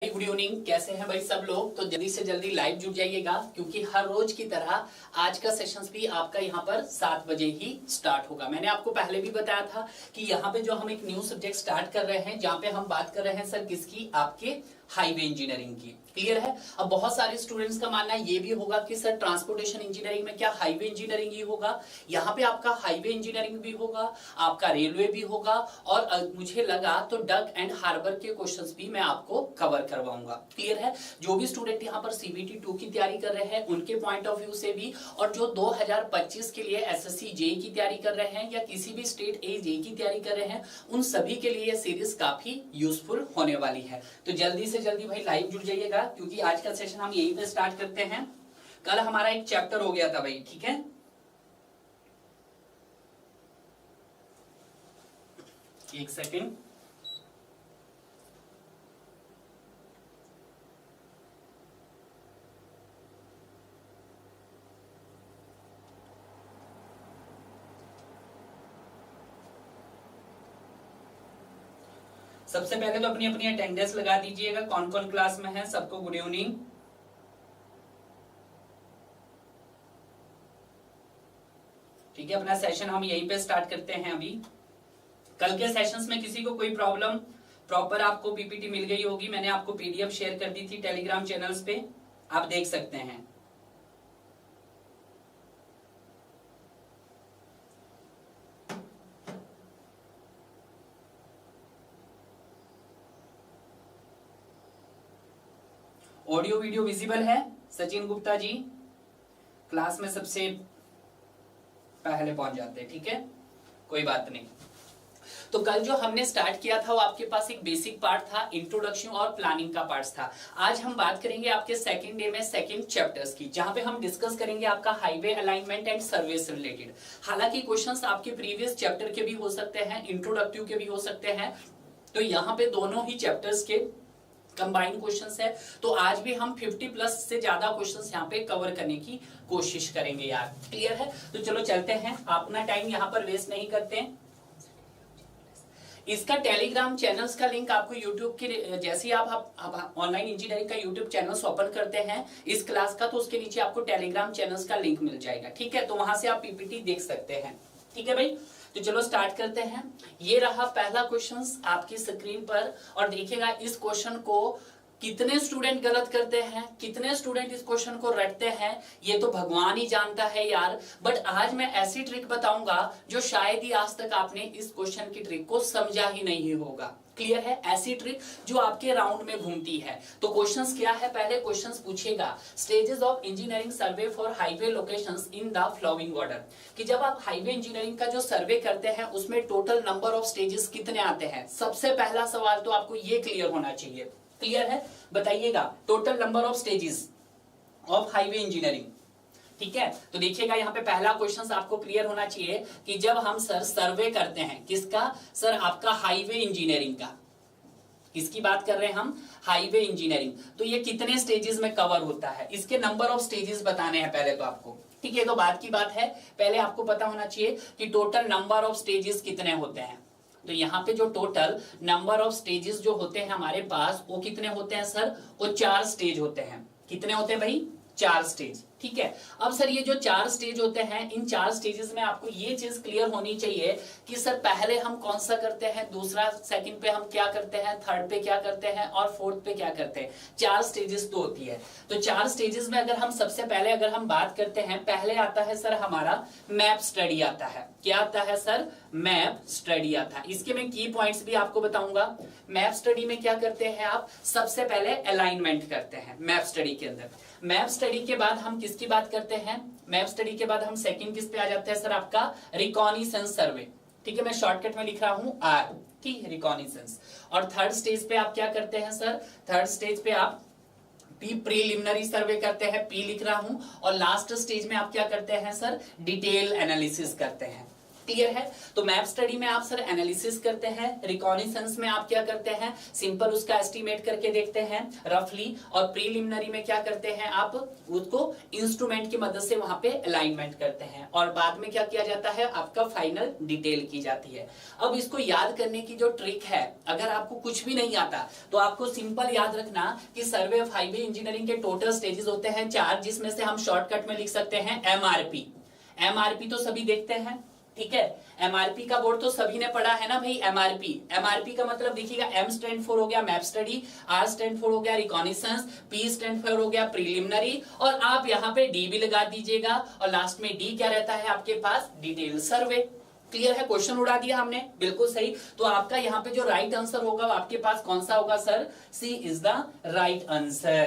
Good evening. कैसे हैं भाई सब लोग? तो जल्दी से जल्दी लाइव जुड़ जाइएगा क्योंकि हर रोज की तरह आज का सेशंस भी आपका यहाँ पर 7 बजे ही स्टार्ट होगा। मैंने आपको पहले भी बताया था कि यहाँ पे जो हम एक न्यू सब्जेक्ट स्टार्ट कर रहे हैं, जहाँ पे हम बात कर रहे हैं सर किसकी, आपके हाईवे इंजीनियरिंग की। क्लियर है? अब बहुत सारे स्टूडेंट्स का मानना ये भी होगा कि सर ट्रांसपोर्टेशन इंजीनियरिंग में क्या हाईवे इंजीनियरिंग ही होगा? यहाँ पे आपका हाईवे इंजीनियरिंग भी होगा, आपका रेलवे भी होगा और मुझे लगा तो डक एंड हार्बर के क्वेश्चंस भी मैं आपको कवर करवाऊंगा। क्लियर है? जो भी स्टूडेंट यहाँ पर सीबीटी 2 की तैयारी कर रहे हैं उनके पॉइंट ऑफ व्यू से भी, और जो 2025 के लिए एसएससी जेई की तैयारी कर रहे हैं या किसी भी स्टेट ए जेई की तैयारी कर रहे हैं, उन सभी के लिए यह सीरीज काफी यूजफुल होने वाली है। तो जल्दी से जल्दी भाई लाइव जुड़ जाइएगा क्योंकि आज का सेशन हम यहीं पे स्टार्ट करते हैं। कल हमारा एक चैप्टर हो गया था भाई, ठीक है? एक सेकेंड। सबसे पहले तो अपनी अपनी अटेंडेंस लगा दीजिएगा, कौन कौन क्लास में है। सबको गुड इवनिंग। ठीक है, अपना सेशन हम यहीं पे स्टार्ट करते हैं अभी। कल के सेशंस में किसी को कोई प्रॉब्लम, प्रॉपर आपको पीपीटी मिल गई होगी। मैंने आपको पीडीएफ शेयर कर दी थी टेलीग्राम चैनल्स पे, आप देख सकते हैं। ऑडियो वीडियो विजिबल है? सचिन गुप्ता जी क्लास में सबसे पहले पहुंच जाते हैं, ठीक है, कोई बात नहीं। तो कल जो हमने स्टार्ट किया था वो आपके पास एक बेसिक पार्ट था, इंट्रोडक्शन और प्लानिंग का पार्ट था। आज हम बात करेंगे आपके सेकंड डे में सेकंड चैप्टर्स की, जहां पे हम डिस्कस करेंगे आपका हाईवे अलाइनमेंट एंड सर्वे से रिलेटेड। हालांकि क्वेश्चंस आपके प्रीवियस चैप्टर के भी हो सकते हैं, इंट्रोडक्टिव के भी हो सकते हैं, तो यहाँ पे दोनों ही चैप्टर्स के कंबाइंड क्वेश्चंस है। तो आज भी हम 50 प्लस से ज्यादा क्वेश्चंस यहाँ पे कवर करने की कोशिश करेंगे यार। क्लियर है? तो चलो चलते हैं, अपना टाइम यहाँ पर वेस्ट नहीं करते हैं। इसका टेलीग्राम चैनल्स का लिंक आपको यूट्यूब के, जैसे ही आप ऑनलाइन इंजीनियरिंग का यूट्यूब चैनल ओपन करते हैं इस क्लास का, तो उसके नीचे आपको टेलीग्राम चैनल्स का लिंक मिल जाएगा। ठीक है, तो वहां से आप पीपीटी देख सकते हैं। ठीक है भाई, तो चलो स्टार्ट करते हैं। ये रहा पहला क्वेश्चन आपकी स्क्रीन पर, और देखिएगा इस क्वेश्चन को कितने स्टूडेंट गलत करते हैं, कितने स्टूडेंट इस क्वेश्चन को रटते हैं, ये तो भगवान ही जानता है यार। बट आज मैं ऐसी ट्रिक बताऊंगा जो शायद ही आज तक आपने इस क्वेश्चन की ट्रिक को समझा ही नहीं होगा। क्लियर है? ऐसी ट्रिक जो आपके राउंड में घूमती है। तो क्वेश्चंस क्या है? पहले क्वेश्चंस पूछेगा stages of engineering survey for highway locations in the flowing order, कि जब आप हाईवे इंजीनियरिंग का जो सर्वे करते हैं उसमें टोटल नंबर ऑफ स्टेजेस कितने आते हैं। सबसे पहला सवाल तो आपको ये क्लियर होना चाहिए। क्लियर है? बताइएगा total number of stages of highway engineering. ठीक है, तो देखिएगा यहाँ पे पहला क्वेश्चन आपको क्लियर होना चाहिए कि जब हम सर सर्वे करते हैं, किसका सर? आपका हाईवे इंजीनियरिंग का। किसकी बात कर रहे हैं हम? Highway engineering. तो ये कितने स्टेजेस में कवर होता है, इसके नंबर ऑफ स्टेजेस बताने हैं पहले तो आपको। ठीक है, तो बात की बात है, पहले आपको पता होना चाहिए कि टोटल नंबर ऑफ स्टेजेस कितने होते हैं। तो यहाँ पे जो टोटल नंबर ऑफ स्टेजेस जो होते हैं हमारे पास, वो कितने होते हैं सर? वो 4 स्टेज होते हैं। कितने होते हैं भाई? 4 स्टेज। ठीक है, अब सर ये जो 4 स्टेज होते हैं, इन 4 स्टेजेस में आपको ये चीज क्लियर होनी चाहिए कि सर पहले हम कौन सा करते हैं, दूसरा सेकंड पे हम क्या करते हैं, थर्ड पे क्या करते हैं और फोर्थ पे क्या करते हैं। 4 स्टेजेस तो होती है। तो 4 स्टेजेस में अगर हम सबसे पहले अगर हम बात करते हैं, पहले आता है सर हमारा मैप स्टडी आता है। क्या आता है सर? मैप स्टडी आता है। इसके मैं की पॉइंट्स भी आपको बताऊंगा। मैप स्टडी में क्या करते हैं आप? सबसे पहले अलाइनमेंट करते हैं मैप स्टडी के अंदर। मैप स्टडी के बाद हम किसकी बात करते हैं? मैप स्टडी के बाद हम सेकंड किस पे आ जाते हैं सर? आपका रिकॉनिसेंस सर्वे। ठीक है, मैं शॉर्टकट में लिख रहा हूं आर। ठीक है, रिकॉनिसेंस। और थर्ड स्टेज पे आप क्या करते हैं सर? थर्ड स्टेज पे आप प्रीलिमिनरी सर्वे करते हैं, पी लिख रहा हूं। और लास्ट स्टेज में आप क्या करते हैं सर? डिटेल एनालिसिस करते हैं। क्लियर है। तो मैप स्टडी में आप सर एनालिसिस करते हैं, रिकॉग्निशंस में आप क्या करते हैं, सिंपल उसका एस्टिमेट करके देखते हैं रफली, और प्रीलिमिनरी में क्या करते हैं आप उसको इंस्ट्रूमेंट की मदद से वहां पे अलाइनमेंट करते हैं, और बाद में क्या किया जाता है, आपका फाइनल डिटेल की जाती है। अब इसको याद करने की जो ट्रिक है, अगर आपको कुछ भी नहीं आता तो आपको सिंपल याद रखना कि सर्वे ऑफ हाईवे इंजीनियरिंग के टोटल स्टेजेस होते हैं 4, जिसमें से हम शॉर्टकट में लिख सकते हैं एमआरपी। एमआरपी तो सभी देखते हैं, ठीक है। एमआरपी का बोर्ड तो सभी ने पढ़ा है ना भाई। एमआरपी, एमआरपी का मतलब देखिएगा, एम स्टैंड फॉर हो गया map study, R stand for हो गया रिकॉग्निशंस, पी स्टैंड फॉर हो गया प्रीलिमिनरी, और आप यहाँ पे डी भी लगा दीजिएगा, और लास्ट में डी क्या रहता है आपके पास, डिटेल सर्वे। क्लियर है, क्वेश्चन उड़ा दिया हमने, बिल्कुल सही। तो आपका यहाँ पे जो राइट आंसर होगा वो आपके पास कौन सा होगा sir, C is the right answer.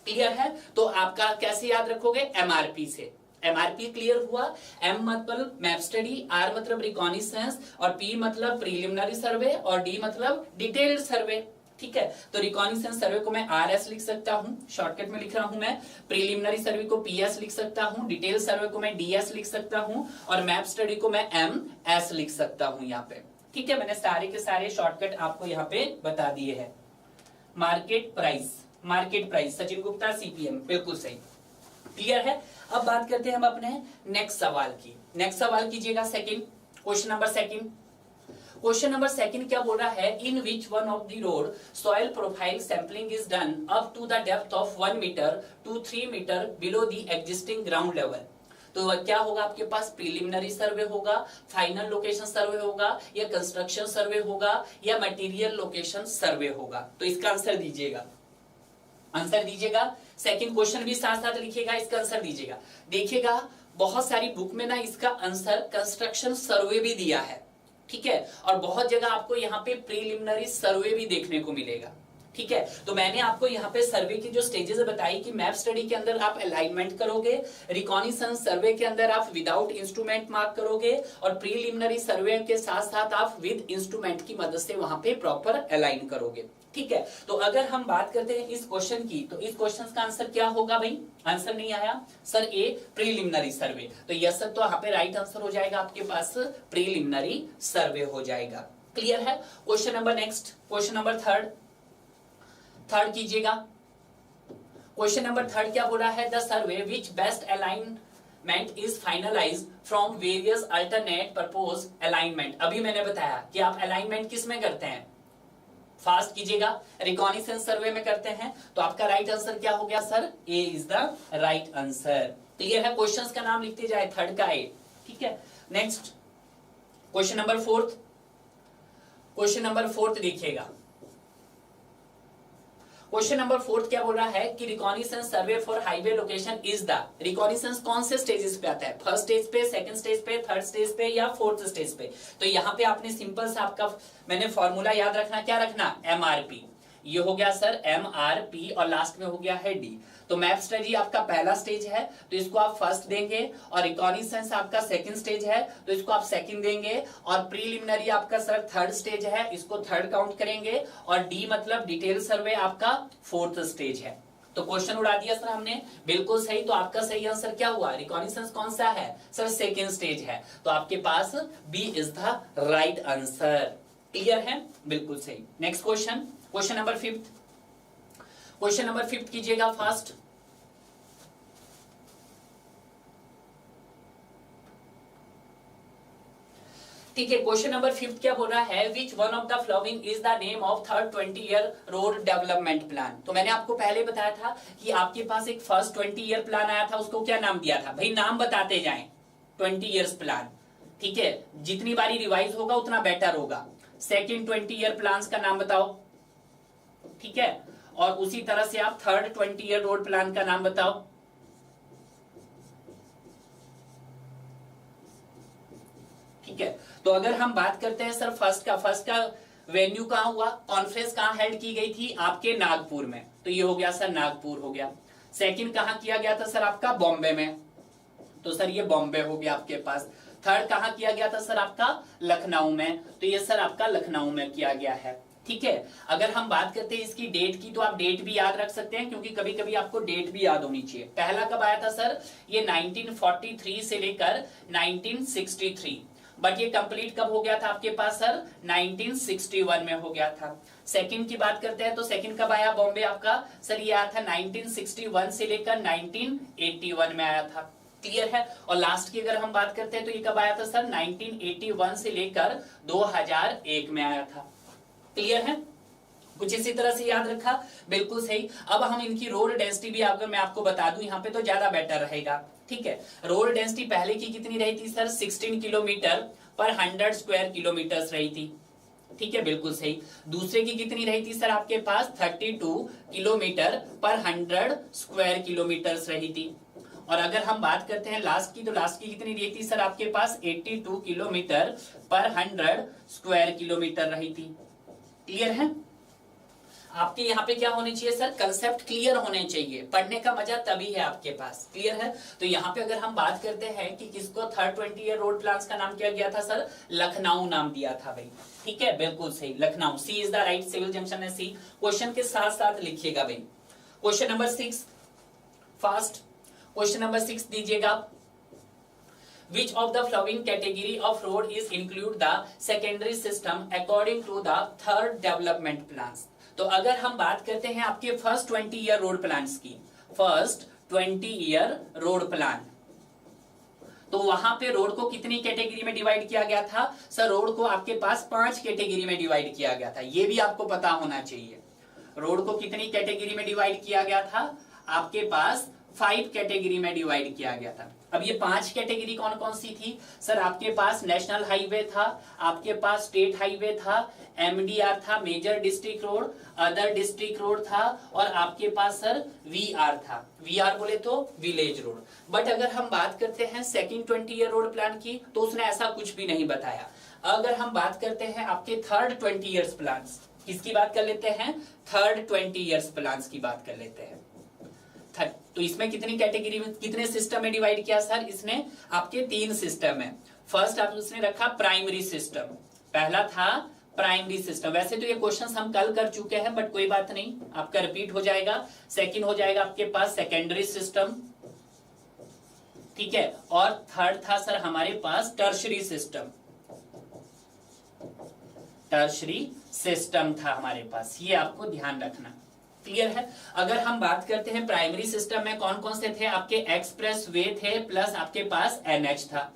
Clear है, तो आपका कैसे याद रखोगे, एमआरपी से। एमआरपी क्लियर हुआ। एम मतलब मैप स्टडी, आर मतलब रिकॉग्निशंस, और पी मतलब प्रीलिमिनरी सर्वे, और डी मतलब डिटेल्ड सर्वे। ठीक है, तो रिकॉग्निशंस सर्वे को मैं आरएस लिख सकता हूं, शॉर्टकट में लिख रहा हूं मैं। प्रीलिमिनरी सर्वे को पीएस लिख सकता हूं, डिटेल सर्वे को मैं डीएस लिख सकता हूं, और मैप स्टडी को मैं एमएस लिख सकता हूं यहाँ पे। ठीक है, मैंने सारे के सारे शॉर्टकट आपको यहाँ पे बता दिए हैं। Market price, market price Sachin Gupta CPM, बिल्कुल सही। क्लियर है। अब बात करते हैं हम अपने नेक्स्ट सवाल की। नेक्स्ट सवाल कीजिएगा second, question number second. Question number second क्या बोल रहा है, in which one of the road soil profile sampling is done up to the depth of 1 metre to 3 metre below the existing ground level. तो क्या होगा आपके पास, preliminary सर्वे होगा, final location survey होगा, या कंस्ट्रक्शन सर्वे होगा, या मटेरियल लोकेशन सर्वे होगा। तो इसका आंसर दीजिएगा, आंसर दीजिएगा। सेकंड क्वेश्चन भी साथ साथ लिखिएगा, इसका आंसर दीजिएगा। देखिएगा बहुत सारी बुक में ना इसका आंसर कंस्ट्रक्शन सर्वे भी दिया है, ठीक है, और बहुत जगह आपको यहाँ पे प्रीलिमिनरी सर्वे भी देखने को मिलेगा। ठीक है, तो मैंने आपको यहाँ पे सर्वे की जो स्टेजेस बताई कि मैप स्टडी के अंदर आप अलाइनमेंट करोगे, रिकॉग्निशंस सर्वे के अंदर आप विदाउट इंस्ट्रूमेंट मार्क करोगे, और प्रीलिमिनरी सर्वे के साथ साथ आप विद इंस्ट्रूमेंट की मदद से वहां पे प्रॉपर अलाइन करोगे। ठीक है, तो अगर हम बात करते हैं इस क्वेश्चन की, तो इस क्वेश्चन का आंसर क्या होगा भाई, आंसर नहीं आया सर, ए प्रीलिमिनरी सर्वे। तो यस सर, तो यहाँ पे राइट आंसर हो जाएगा आपके पास प्रीलिमिनरी सर्वे हो जाएगा। क्लियर है। Question number next, question number third, third कीजिएगा। क्वेश्चन नंबर थर्ड क्या बोला है, the survey which best alignment is finalised from various alternate propose alignment. अभी मैंने बताया कि आप अलाइनमेंट किस में करते हैं, फास्ट कीजिएगा, रिकॉग्निशंस सर्वे में करते हैं। तो आपका राइट आंसर क्या हो गया sir, A is the right answer. Clear है, क्वेश्चंस का नाम लिखते जाए, थर्ड का ए। ठीक है, next question number fourth, question number fourth देखिएगा। क्वेश्चन नंबर फोर्थ क्या बोल रहा है कि recognitions survey for highway location is the, recognitions कौन से स्टेजेस पे आता है, फर्स्ट स्टेज पे, सेकंड स्टेज पे, थर्ड स्टेज पे, या फोर्थ स्टेज पे। तो यहाँ पे आपने सिंपल सा आपका मैंने फॉर्मूला याद रखना, क्या रखना, एमआरपी। ये हो गया सर एमआरपी, और लास्ट में हो गया है डी। तो मैप स्टडी आपका पहला स्टेज है, तो इसको आप फर्स्ट देंगे, और रिकॉग्निशंस आपका सेकंड स्टेज है, तो इसको आप सेकंड देंगे, और प्रीलिमिनरी आपका सर थर्ड स्टेज है, इसको थर्ड काउंट करेंगे, और डी मतलब डिटेल सर्वे आपका फोर्थ स्टेज है। तो क्वेश्चन उड़ा दिया सर हमने, बिल्कुल सही। तो आपका सही आंसर क्या हुआ, रिकॉग्निशंस कौन सा है सर, सेकंड स्टेज है। तो आपके पास B is the right answer. Clear है, बिल्कुल सही। Next question, question number fifth, question number fifth कीजिएगा फास्ट। ठीक है, क्वेश्चन नंबर फिफ्थ क्या बोल रहा है, which one of the following is the name of third 20 year road development plan. तो मैंने आपको पहले बताया था कि आपके पास एक फर्स्ट 20 ईयर प्लान आया था, उसको क्या नाम दिया था भाई, नाम बताते जाएं, 20 ईयर्स प्लान। ठीक है, जितनी बारी रिवाइज होगा उतना बेटर होगा। सेकंड 20 ईयर प्लान का नाम बताओ, ठीक है, और उसी तरह से आप थर्ड 20 ईयर रोड प्लान का नाम बताओ। ठीक है, तो अगर हम बात करते हैं सर फर्स्ट का वेन्यू कहां हुआ, कॉन्फ्रेंस कहां हेल्ड की गई थी, आपके नागपुर में। तो ये हो गया सर नागपुर हो गया। सेकंड कहां किया गया था सर, आपका बॉम्बे में। तो सर ये बॉम्बे हो गया आपके पास। थर्ड कहां किया गया था सर, आपका लखनऊ में। तो ये सर आपका लखनऊ में किया गया है। ठीक है, अगर हम बात करते हैं इसकी डेट की, तो आप डेट भी याद रख सकते हैं, क्योंकि कभी कभी आपको डेट भी याद होनी चाहिए। पहला कब आया था सर, ये 1943 से लेकर 1963। बट ये कंप्लीट कब हो गया था आपके पास सर? 1961 में हो गया था। सेकंड की बात करते हैं तो सेकंड कब आया बॉम्बे आपका? सर ये आया था 1961 से लेकर 1981 में आया था। क्लियर है? और लास्ट की अगर हम बात करते हैं तो ये कब आया था सर? 1981 से लेकर 2001 में आया था। क्लियर है? कुछ इसी तरह से याद रखा, बिल्कुल सही। अब हम इनकी रोड डेंसिटी भी अगर मैं आपको बता दूं यहाँ पे तो ज्यादा बेटर रहेगा। ठीक है, रोड डेंसिटी पहले की कितनी रही थी सर? 16 किलोमीटर पर 100 स्क्वायर किलोमीटर्स रही थी। ठीक है, बिल्कुल सही। दूसरे की कितनी रही थी सर आपके पास? 32 किलोमीटर पर 100 स्क्वायर किलोमीटर्स रही थी। और अगर हम बात करते हैं लास्ट की, तो लास्ट की कितनी रही थी सर आपके पास? 82 किलोमीटर पर 100 स्क्वायर किलोमीटर रही थी। क्लियर है? आपके यहाँ पे क्या होने चाहिए सर? कंसेप्ट क्लियर होने चाहिए, पढ़ने का मजा तभी है आपके पास। क्लियर है? तो यहाँ पे अगर हम बात करते हैं कि किसको थर्ड 20 ईयर रोड प्लान्स का नाम किया गया था सर? लखनऊ नाम दिया था भाई। ठीक है, बिल्कुल सही, Lucknow. C is the right, civil junction है सी। क्वेश्चन के साथ साथ लिखिएगा भाई। Question number 6 fast. Question number 6 दीजिएगा। Which of the following category of road is include the secondary system according to the third development plans? तो अगर हम बात करते हैं आपके फर्स्ट 20 ईयर रोड प्लान्स की, फर्स्ट 20 ईयर रोड प्लान, तो वहां पे रोड को कितनी कैटेगरी में डिवाइड किया गया था सर? रोड को आपके पास 5 कैटेगरी में डिवाइड किया गया था। ये भी आपको पता होना चाहिए। रोड को कितनी कैटेगरी में डिवाइड किया गया था? आपके पास 5 कैटेगरी में डिवाइड किया गया था। अब ये 5 कैटेगरी कौन कौन सी थी सर? आपके पास नेशनल हाईवे था, आपके पास स्टेट हाईवे था, एमडीआर था, major district road, other district road था, और आपके पास सर वीआर था। वीआर बोले तो विलेज रोड। बट अगर हम बात करते हैं सेकंड 20 ईयर रोड प्लान की, तो उसने ऐसा कुछ भी नहीं बताया। अगर हम बात करते हैं आपके थर्ड 20 ईयर्स प्लान्स, किसकी बात कर लेते हैं? थर्ड 20 ईयर्स प्लान्स की बात कर लेते हैं। तो इसमें कितनी कैटेगरी में, कितने सिस्टम में डिवाइड किया सर? इसने आपके 3 सिस्टम है। फर्स्ट आप उसने रखा प्राइमरी सिस्टम, पहला था प्राइमरी सिस्टम। वैसे तो ये क्वेश्चंस हम कल कर चुके हैं, बट कोई बात नहीं, आपका रिपीट हो जाएगा। सेकंड हो जाएगा आपके पास सेकेंडरी सिस्टम, ठीक है, और थर्ड था सर हमारे पास टर्शरी सिस्टम। टर्शरी सिस्टम था हमारे पास, ये आपको ध्यान रखना। क्लियर है? अगर हम बात करते हैं प्राइमरी सिस्टम में कौन कौन से थे? आपके एक्सप्रेस वे थे, प्लस आपके पास एनएच था।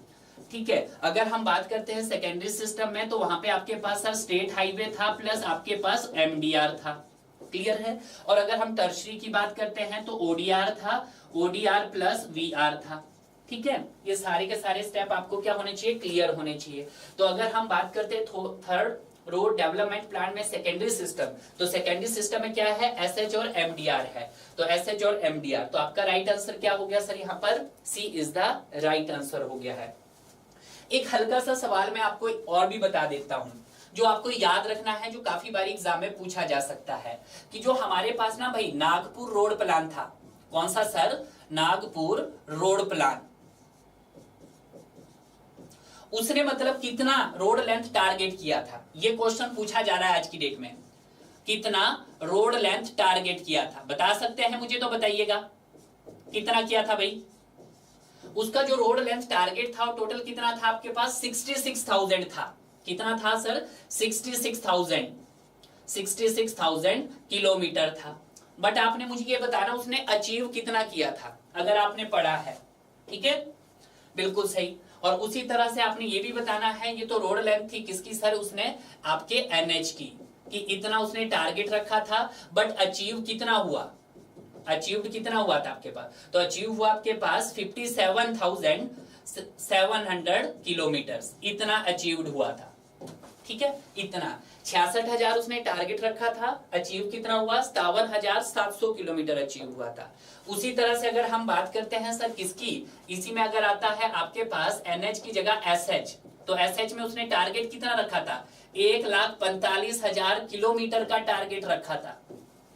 ठीक है, अगर हम बात करते हैं सेकेंडरी सिस्टम में, तो वहां पे आपके पास सर स्टेट हाईवे था, प्लस आपके पास एमडीआर था। क्लियर है? और अगर हम टर्शरी की बात करते हैं तो ओडीआर था, ओडीआर प्लस वीआर था। ठीक है, ये सारे के सारे स्टेप आपको क्या होने चाहिए? क्लियर होने चाहिए। तो अगर हम बात करते हैं थर्ड रोड डेवलपमेंट प्लान में सेकेंडरी सिस्टम, तो सेकेंडरी सिस्टम में क्या है? एसएच और एमडीआर है। तो एसएच और एमडीआर, तो आपका राइट आंसर क्या हो गया सर? यहाँ पर सी इज द राइट आंसर हो गया है। एक हल्का सा सवाल मैं आपको और भी बता देता हूं, जो आपको याद रखना है, जो काफी बार एग्जाम में पूछा जा सकता है, कि जो हमारे पास ना भाई नागपुर रोड प्लान था, कौन सा सर? नागपुर रोड प्लान, उसने मतलब कितना रोड लेंथ टारगेट किया था? ये क्वेश्चन पूछा जा रहा है आज की डेट में। कितना रोड लेंथ टारगेट किया था? बता सकते हैं मुझे तो बताइएगा, कितना किया था भाई? उसका जो रोड लेंथ टारगेट था वो टोटल कितना था आपके पास? 66,000 था। कितना था सर? 66,000 किलोमीटर था। बट आपने मुझे ये बताना उसने अचीव कितना किया था, अगर आपने पढ़ा है। ठीक है, बिल्कुल सही। और उसी तरह से आपने ये भी बताना है, ये तो रोड लेंथ थी किसकी सर? उसने आपके एनएच की, कि इतना उसने टारगेट रखा था, बट अचीव कितना हुआ? अचीव्ड कितना हुआ था आपके पास? तो अचीव हुआ आपके पास 57,700 किलोमीटर्स, इतना अचीव्ड हुआ था। ठीक है, इतना 66,000 उसने टारगेट रखा था, अचीव कितना हुआ? 57,700 किलोमीटर अचीव हुआ था। उसी तरह से अगर हम बात करते हैं सर किसकी, इसी में अगर आता है आपके पास एनएच की जगह एसएच, तो एसएच में उसने टारगेट कितना रखा था? 1,45,000 किलोमीटर का टारगेट रखा था।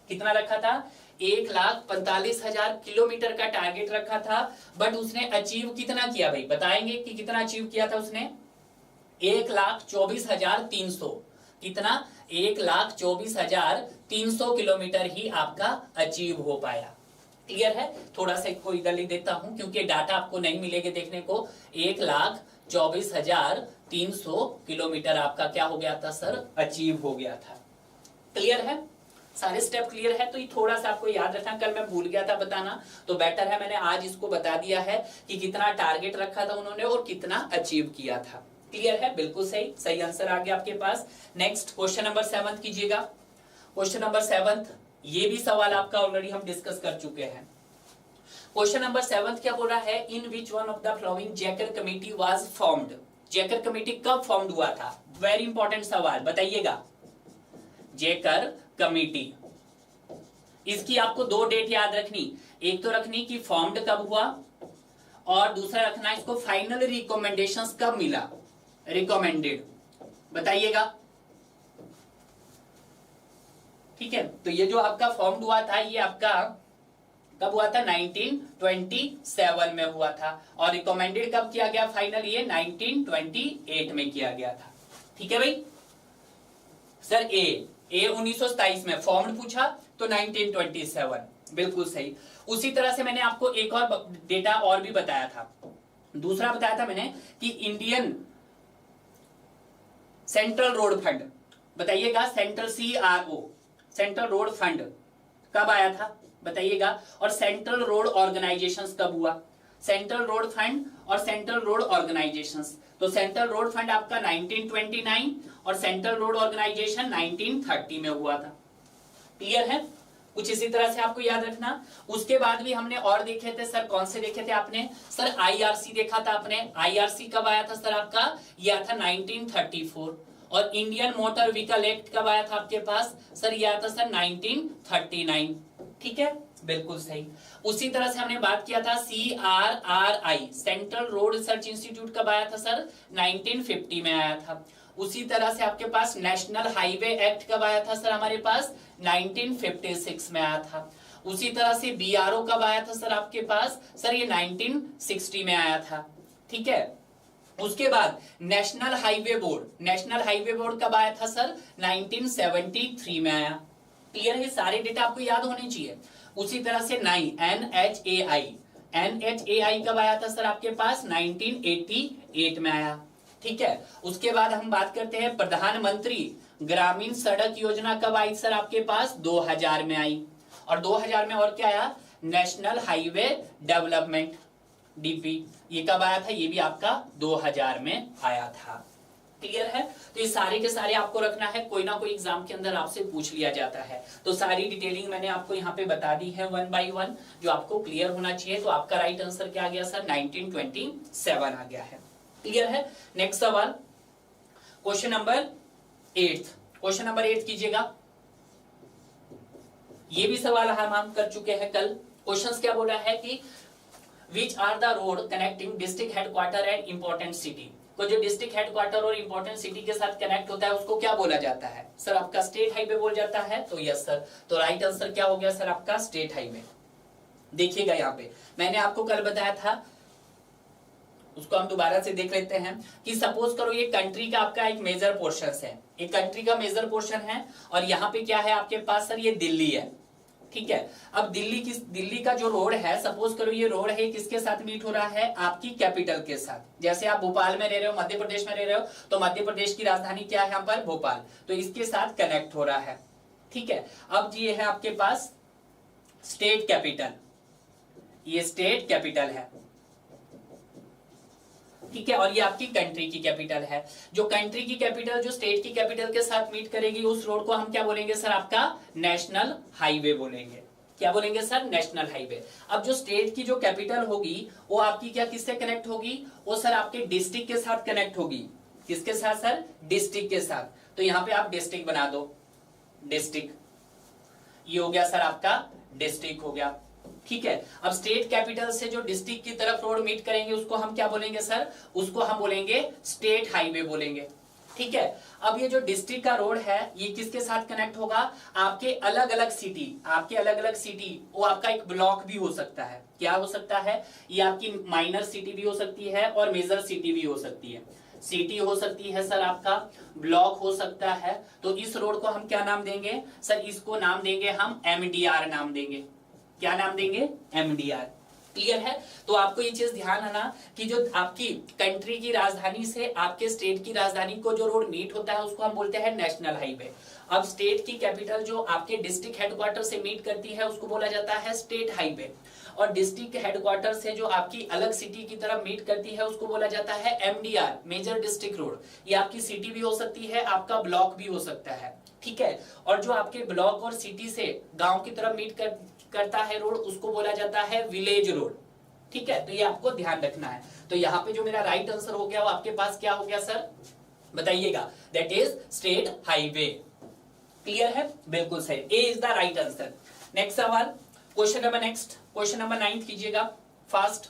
कितना रखा था? 1,45,000 किलोमीटर का टारगेट रखा था। बट उसने अचीव कितना किया भाई? बताएंगे कि कितना अचीव किया था उसने? 1,24,300। कितना? 1,24,300 किलोमीटर ही आपका अचीव हो पाया। क्लियर है? थोड़ा सा इसको इधर लिख देता हूं क्योंकि डाटा आपको नहीं मिलेगा देखने को। 1,24,300 किलोमीटर आपका क्या हो गया था सर, अचीव हो गया था। क्लियर है? सारे स्टेप क्लियर है? तो ये थोड़ा सा आपको याद रखना, कल मैं भूल गया था बताना, तो बेटर है मैंने आज इसको बता दिया है कि कितना टारगेट रखा था उन्होंने और कितना अचीव किया था। क्लियर है? बिल्कुल सही, सही आंसर आ गया आपके पास। नेक्स्ट क्वेश्चन नंबर 7 कीजिएगा। क्वेश्चन नंबर 7, ये भी सवाल आपका ऑलरेडी हम डिस्कस कर चुके हैं। क्वेश्चन नंबर 7 क्या बोल रहा है, in which one of the following Jayakar committee was formed. Jayakar committee कब फॉर्म्ड हुआ था? वेरी इंपॉर्टेंट सवाल, बताइएगा। जैकर कमेटी, इसकी आपको 2 डेट याद रखनी, एक तो रखनी कि फॉर्म्ड कब हुआ और दूसरा रखना इसको फाइनल रिकमेंडेशंस कब मिला, रिकमेंडेड, बताइएगा। ठीक है, तो ये जो आपका फॉर्म्ड हुआ था ये आपका कब हुआ था, 1927 में हुआ था, और रिकमेंडेड कब किया गया फाइनल, ये 1928 में किया गया था। ठीक है भाई। सर ए 1927 में, फॉर्म्ड पूछा तो 1927, बिल्कुल सही। उसी तरह से मैंने आपको एक और डेटा और भी बताया था, दूसरा बताया था मैंने कि इंडियन सेंट्रल रोड फंड, बताइएगा, central CRO, central road fund कब आया था बताइएगा, और सेंट्रल रोड ऑर्गेनाइजेशंस कब हुआ, सेंट्रल रोड फंड और सेंट्रल रोड ऑर्गेनाइजेशंस। तो सेंट्रल रोड फंड आपका 1929 और सेंट्रल रोड ऑर्गेनाइजेशन 1930 में हुआ था। क्लियर है? कुछ इसी तरह से आपको याद रखना। उसके बाद भी हमने और देखे थे सर, कौन से देखे थे आपने सर, IRC देखा था आपने। IRC कब आया था सर आपका, यह था 1934। और इंडियन मोटर व्हीकल एक्ट कब आया था आपके पास सर, यह आया था सर 1939। ठीक है, बिल्कुल सही। उसी तरह से हमने बात किया था CRRI, central road research institute कब आया था सर, 1950 में आया था। उसी तरह से आपके पास नेशनल हाईवे एक्ट कब आया था सर, हमारे पास 1956 में आया था। उसी तरह से BRO कब आया था सर आपके पास, सर ये 1960 में आया था। ठीक है, उसके बाद national highway board, national highway board कब आया था सर, 1973 में आया। क्लियर है? सारे डेटा आपको याद होने चाहिए। उसी तरह से NHAI, NHAI कब आया था सर आपके पास, 1988 में आया। ठीक है, उसके बाद हम बात करते हैं प्रधानमंत्री ग्रामीण सड़क योजना कब आई सर आपके पास, 2000 में आई। और 2000 में और क्या आया, नेशनल हाईवे डेवलपमेंट DP, ये कब आया था, ये भी आपका 2000 में आया था। क्लियर है? तो ये सारे के सारे आपको रखना है, कोई ना कोई एग्जाम के अंदर आपसे पूछ लिया जाता है। तो सारी डिटेलिंग मैंने आपको यहाँ पे बता दी है 1 by 1, जो आपको क्लियर होना चाहिए। तो आपका राइट आंसर क्या आ गया सर, 1927 आ गया है। क्लियर है? नेक्स्ट सवाल, क्वेश्चन नंबर 8, क्वेश्चन नंबर 8 कीजिएगा। ये भी सवाल हम कर चुके हैं कल। क्वेश्चंस क्या बोल रहा है कि which are the road connecting district headquarter and important city. तो जो डिस्ट्रिक्ट हेडक्वार्टर और इंपॉर्टेंट सिटी के साथ कनेक्ट होता है उसको क्या बोला जाता है सर, आपका स्टेट हाईवे बोल जाता है। तो यस सर, तो राइट आंसर क्या हो गया सर आपका, स्टेट हाईवे। देखिएगा यहाँ पे मैंने आपको कल बताया था, उसको हम दोबारा से देख लेते हैं कि सपोज करो ये कंट्री का आपका एक मेजर पोर्शन है, एक कंट्री का मेजर पोर्शन है, और यहाँ पे क्या है आपके पास सर, ये दिल्ली है। ठीक है, अब दिल्ली का जो रोड है, सपोज करो ये रोड है, किसके साथ मीट हो रहा है, आपकी कैपिटल के साथ। जैसे आप भोपाल में रह रहे हो, मध्य प्रदेश में रह रहे हो, तो मध्य प्रदेश की राजधानी क्या है यहाँ पर, भोपाल, तो इसके साथ कनेक्ट हो रहा है। ठीक है, अब ये है आपके पास स्टेट कैपिटल, ये स्टेट कैपिटल है। ठीक है, और ये आपकी कंट्री की कैपिटल है। जो कंट्री की कैपिटल जो स्टेट की कैपिटल के साथ मीट करेगी, उस रोड को हम क्या बोलेंगे सर, आपका नेशनल हाईवे बोलेंगे। क्या बोलेंगे सर, नेशनल हाईवे। अब जो स्टेट की जो कैपिटल होगी वो आपकी क्या किससे कनेक्ट होगी, वो सर आपके डिस्ट्रिक्ट के साथ कनेक्ट होगी। किसके साथ सर, डिस्ट्रिक्ट के साथ। तो यहाँ पे आप डिस्ट्रिक्ट बना दो, डिस्ट्रिक्ट, ये हो गया सर आपका डिस्ट्रिक्ट हो गया। ठीक है, अब स्टेट कैपिटल से जो डिस्ट्रिक्ट की तरफ रोड मीट करेंगे उसको हम क्या बोलेंगे सर, उसको हम बोलेंगे स्टेट हाईवे बोलेंगे। ठीक है, अब ये जो डिस्ट्रिक्ट का रोड है ये किसके साथ कनेक्ट होगा, आपके अलग अलग सिटी, आपके अलग अलग सिटी, वो आपका एक ब्लॉक भी हो सकता है। क्या हो सकता है, ये आपकी माइनर सिटी भी हो सकती है और मेजर सिटी भी हो सकती है। सिटी हो सकती है सर आपका, ब्लॉक हो सकता है। तो इस रोड को हम क्या नाम देंगे सर, इसको नाम देंगे हम MDR नाम देंगे। क्या नाम देंगे? MDR। क्लियर है? तो आपको ये चीज ध्यान है ना कि जो आपकी कंट्री की राजधानी से आपके स्टेट की राजधानी को जो रोड मीट होता है उसको हम बोलते हैं नेशनल हाईवे। अब स्टेट की कैपिटल जो आपके डिस्ट्रिक्ट हेडक्वार्टर से मीट करती है उसको बोला जाता है स्टेट हाईवे, और डिस्ट्रिक्ट हेडक्वार्टर से जो आपकी अलग सिटी की तरफ मीट करती है उसको बोला जाता है MDR, मेजर डिस्ट्रिक्ट रोड। ये आपकी सिटी भी हो सकती है, आपका ब्लॉक भी हो सकता है, ठीक है। और जो आपके ब्लॉक और सिटी से गांव की तरफ मीट करता है रोड उसको बोला जाता है विलेज रोड, ठीक है। तो ये आपको ध्यान रखना है। तो यहाँ पे जो मेरा राइट आंसर हो गया वो आपके पास क्या हो गया सर? बताइएगा। That is state highway. Clear है? बिल्कुल सही, A is the right answer. Next सवाल, question number next, question number 9 कीजिएगा फास्ट।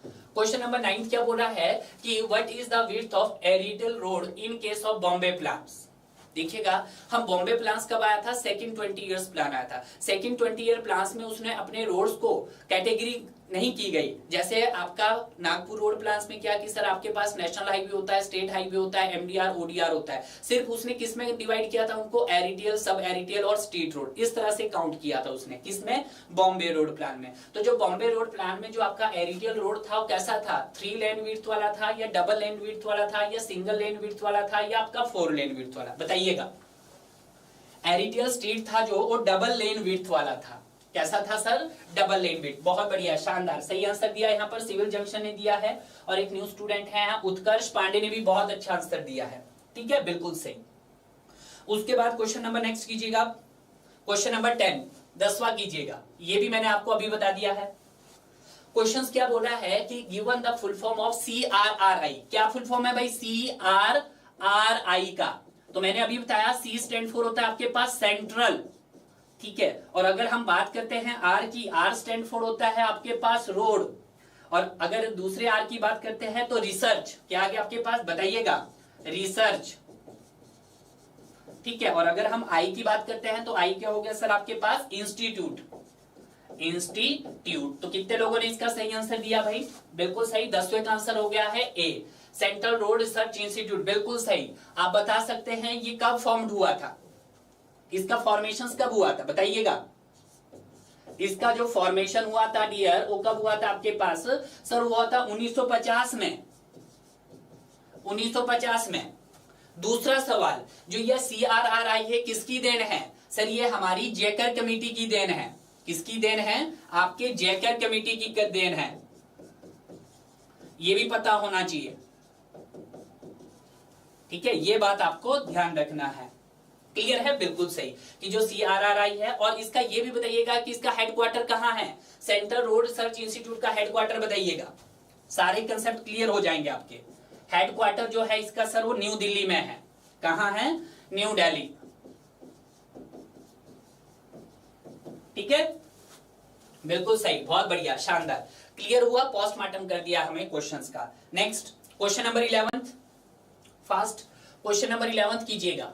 क्वेश्चन नंबर 9 क्या बोल रहा है कि what is the width of arterial road in case of Bombay plans. देखिएगा, हम बॉम्बे प्लान्स कब आया था? सेकंड 20 इयर्स प्लान आया था। सेकंड 20 ईयर प्लान्स में उसने अपने रोड्स को कैटेगरी नहीं की गई। जैसे आपका नागपुर रोड प्लान्स में क्या कि सर आपके पास नेशनल हाईवे होता है, स्टेट हाईवे होता है, MDR ODR होता है। सिर्फ उसने किसमें डिवाइड किया था उनको? एरिटियल, सब एरिटियल और स्ट्रीट रोड, इस तरह से काउंट किया था उसने। किसमें? बॉम्बे रोड प्लान में। तो जो बॉम्बे रोड प्लान में जो आपका एरिटियल रोड था वो कैसा था? 3 लेन विड्थ वाला था, या डबल लेन विड्थ वाला था, या सिंगल लेन विड्थ वाला था, या आपका 4 लेन विड्थ वाला? बताइएगा। एरिटियल स्ट्रीट था जो वो डबल लेन विड्थ वाला था। कैसा था सर? Double lane width. बहुत बढ़िया, शानदार, सही आंसर दिया यहाँ पर सिविल जंक्शन ने दिया है, और एक न्यू स्टूडेंट है यहाँ उत्कर्ष पांडे ने भी बहुत अच्छा आंसर दिया है, ठीक है, बिल्कुल सही। उसके बाद क्वेश्चन नंबर नेक्स्ट कीजिएगा, क्वेश्चन नंबर 10, 10वां कीजिएगा। ये भी मैंने आपको अभी बता दिया है। क्वेश्चन क्या बोल रहा है कि given the full form of CRRI। क्या फुल फॉर्म है भाई? CRRI का। तो मैंने अभी बताया C स्टैंड फॉर होता है आपके पास सेंट्रल, ठीक है। और अगर हम बात करते हैं R की, R स्टैंड फॉर होता है आपके पास रोड, और अगर दूसरे R की बात करते हैं तो रिसर्च। क्या आ गया आपके पास? बताइएगा, रिसर्च, ठीक है। और अगर हम I की बात करते हैं तो I क्या हो गया सर आपके पास? Institute, institute. तो कितने लोगों ने इसका सही आंसर दिया भाई? बिल्कुल सही, 10वें का आंसर हो गया है A, central road research institute, बिल्कुल सही। आप बता सकते हैं ये कब फॉर्म्ड हुआ था? इसका फॉर्मेशन कब हुआ था? बताइएगा। इसका जो फॉर्मेशन हुआ था डियर, वो कब हुआ था आपके पास? सर हुआ था 1950 में, 1950 में। दूसरा सवाल, जो ये CRRI है किसकी देन है? सर ये हमारी जैकर कमेटी की देन है। किसकी देन है? आपके जैकर कमेटी की देन है, ये भी पता होना चाहिए, ठीक है। ये बात आपको ध्यान रखना है। क्लियर है? बिल्कुल सही कि जो CRRI है, और इसका ये भी बताइएगा कि इसका हेडक्वार्टर कहां है? सेंट्रल रोड रिसर्च इंस्टीट्यूट का हेडक्वार्टर बताइएगा। सारे कंसेप्ट क्लियर हो जाएंगे आपके। हेडक्वार्टर जो है इसका सर वो न्यू दिल्ली में है। कहां है? न्यू दिल्ली, ठीक है, बिल्कुल सही, बहुत बढ़िया, शानदार, क्लियर हुआ। पोस्टमार्टम कर दिया हमें क्वेश्चंस का। Next question number 11, fast. Question number 11 कीजिएगा।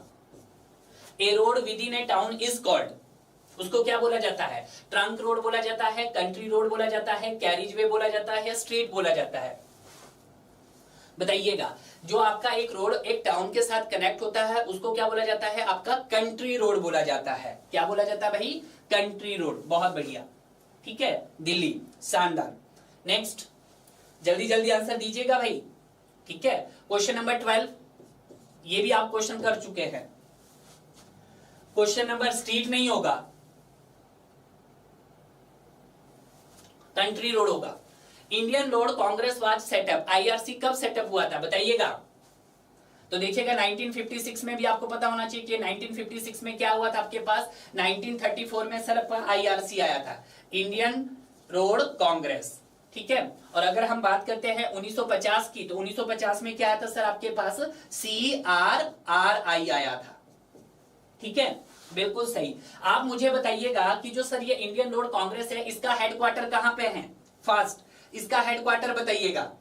A road within a town is called, उसको क्या बोला जाता है? ट्रंक रोड बोला जाता है, कंट्री रोड बोला जाता है, कैरिज वे बोला जाता है, स्ट्रीट बोला जाता है? बताइएगा। जो आपका एक रोड एक टाउन के साथ कनेक्ट होता है उसको क्या बोला जाता है? आपका कंट्री रोड बोला जाता है। क्या बोला जाता है भाई? Country road. बहुत बढ़िया, ठीक है, दिल्ली, शानदार। नेक्स्ट, जल्दी जल्दी आंसर दीजिएगा भाई, ठीक है। क्वेश्चन नंबर 12, ये भी आप क्वेश्चन कर चुके हैं। क्वेश्चन नंबर स्ट्रीट नहीं होगा, कंट्री रोड होगा। Indian road Congress was setup, IRC कब सेटअप हुआ था? बताइएगा। तो देखिएगा 1956 में भी आपको पता होना चाहिए कि 1956 में क्या हुआ था आपके पास? 1934 में सर IRC आया था, इंडियन रोड कांग्रेस, ठीक है। और अगर हम बात करते हैं 1950 की, तो 1950 में क्या आया था सर आपके पास? CRRI आया था, ठीक है, बिल्कुल सही। आप मुझे बताइएगा कि जो सर ये इंडियन रोड कांग्रेस है इसका हेडक्वार्टर कहां पे है? फास्ट, इसका हेडक्वार्टर बताइएगा,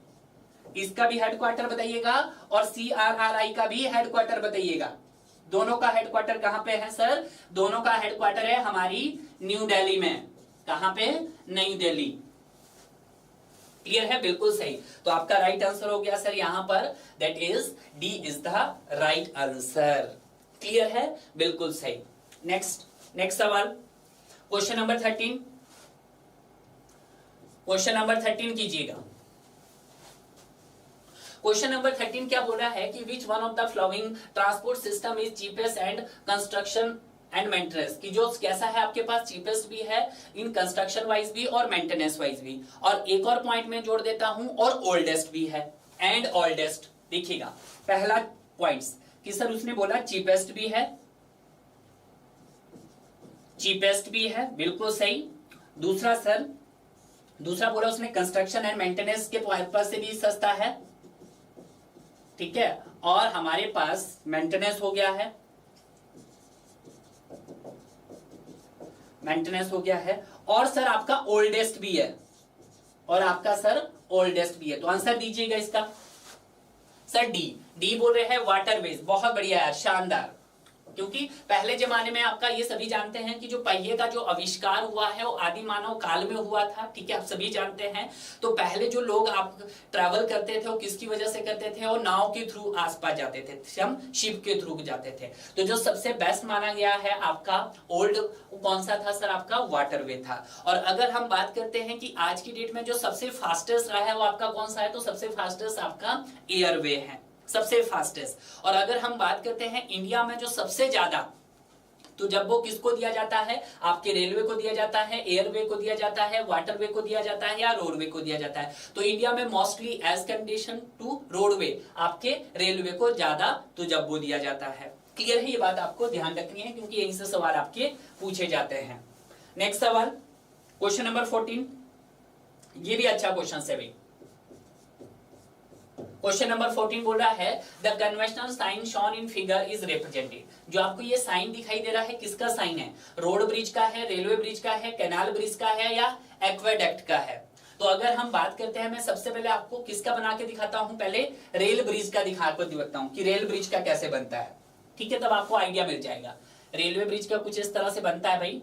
इसका भी हेडक्वार्टर बताइएगा, और CRRI का भी हेडक्वार्टर बताइएगा। दोनों का हेडक्वार्टर कहां पे है सर? दोनों का हेडक्वार्टर है हमारी न्यू दिल्ली में। कहां पे? न्यू दिल्ली। क्लियर है? बिल्कुल सही। तो आपका राइट आंसर हो गया सर यहां पर, that is D is the right answer. Clear है? बिल्कुल सही। नेक्स्ट सवाल, क्वेश्चन नंबर 13, क्वेश्चन नंबर 13 कीजिएगा। क्वेश्चन नंबर 13 क्या बोला है कि विच one of the flowing transport system is cheapest and construction and maintenance, की जो कैसा है आपके पास, चीपेस्ट भी है इन कंस्ट्रक्शन वाइज भी और मेंटेनेंस वाइज भी, और एक और पॉइंट में जोड़ देता हूं, और ओल्डेस्ट भी है एंड ओल्डेस्ट। देखिएगा पहला पॉइंट्स कि सर उसने बोला चीपेस्ट भी है, चीपेस्ट भी है, बिल्कुल सही। दूसरा सर, दूसरा बोला उसने कंस्ट्रक्शन एंड मेंटेनेंस के पर्पस से भी सस्ता है, ठीक है, और हमारे पास मेंटेनेंस हो गया है, मेंटेनेंस हो गया है, और सर आपका ओल्डेस्ट भी है, और आपका सर ओल्डेस्ट भी है। तो आंसर दीजिएगा इसका। सर डी बोल रहे हैं वाटरवेज, बहुत बढ़िया यार, शानदार। क्योंकि पहले जमाने में आपका ये सभी जानते हैं कि जो पहिए का जो आविष्कार हुआ है वो आदि मानव काल में हुआ था, ठीक है, आप सभी जानते हैं। तो पहले जो लोग आप ट्रैवल करते थे वो किसकी वजह से करते थे, वो नाव के थ्रू आसपास जाते थे, हम शिप के थ्रू जाते थे। तो जो सबसे बेस्ट माना गया है आपका ओल्ड कौन सा था सर, आपका वाटरवे था। और अगर हम बात करते हैं कि आज की डेट में जो सबसे फास्टेस्ट रहा है वो आपका कौन सा है, तो सबसे फास्टेस्ट आपका एयरवे है, सबसे फास्टेस्ट। और अगर हम बात करते हैं इंडिया में जो सबसे ज्यादा, तो जब वो किसको दिया जाता है, आपके रेलवे को दिया जाता है, एयरवे को दिया जाता है, वाटरवे को दिया जाता है, या रोडवे को दिया जाता है। तो इंडिया में mostly as condition to roadway आपके रेलवे को ज्यादा तो जब वो दिया जाता है। क्लियर है, ये बात आपको ध्यान रखनी है क्योंकि यहीं से सवाल आपके पूछे जाते हैं। नेक्स्ट सवाल क्वेश्चन नंबर 14, ये भी अच्छा क्वेश्चन है भाई। क्वेश्चन नंबर 14 बोल रहा है the conventional sign shown in figure is represented. जो आपको ये साइन दिखाई दे रहा है किसका साइन है, रोड ब्रिज का है, रेलवे ब्रिज का है, कैनाल ब्रिज का है, या एक्वेडक्ट का है। तो अगर हम बात करते हैं, मैं सबसे पहले आपको किसका बना के दिखाता हूं, पहले रेल ब्रिज का दिखा कर दिखाता हूं कि रेल ब्रिज का कैसे बनता है, ठीक है, तब आपको आइडिया मिल जाएगा। रेलवे ब्रिज का कुछ इस तरह से बनता है भाई,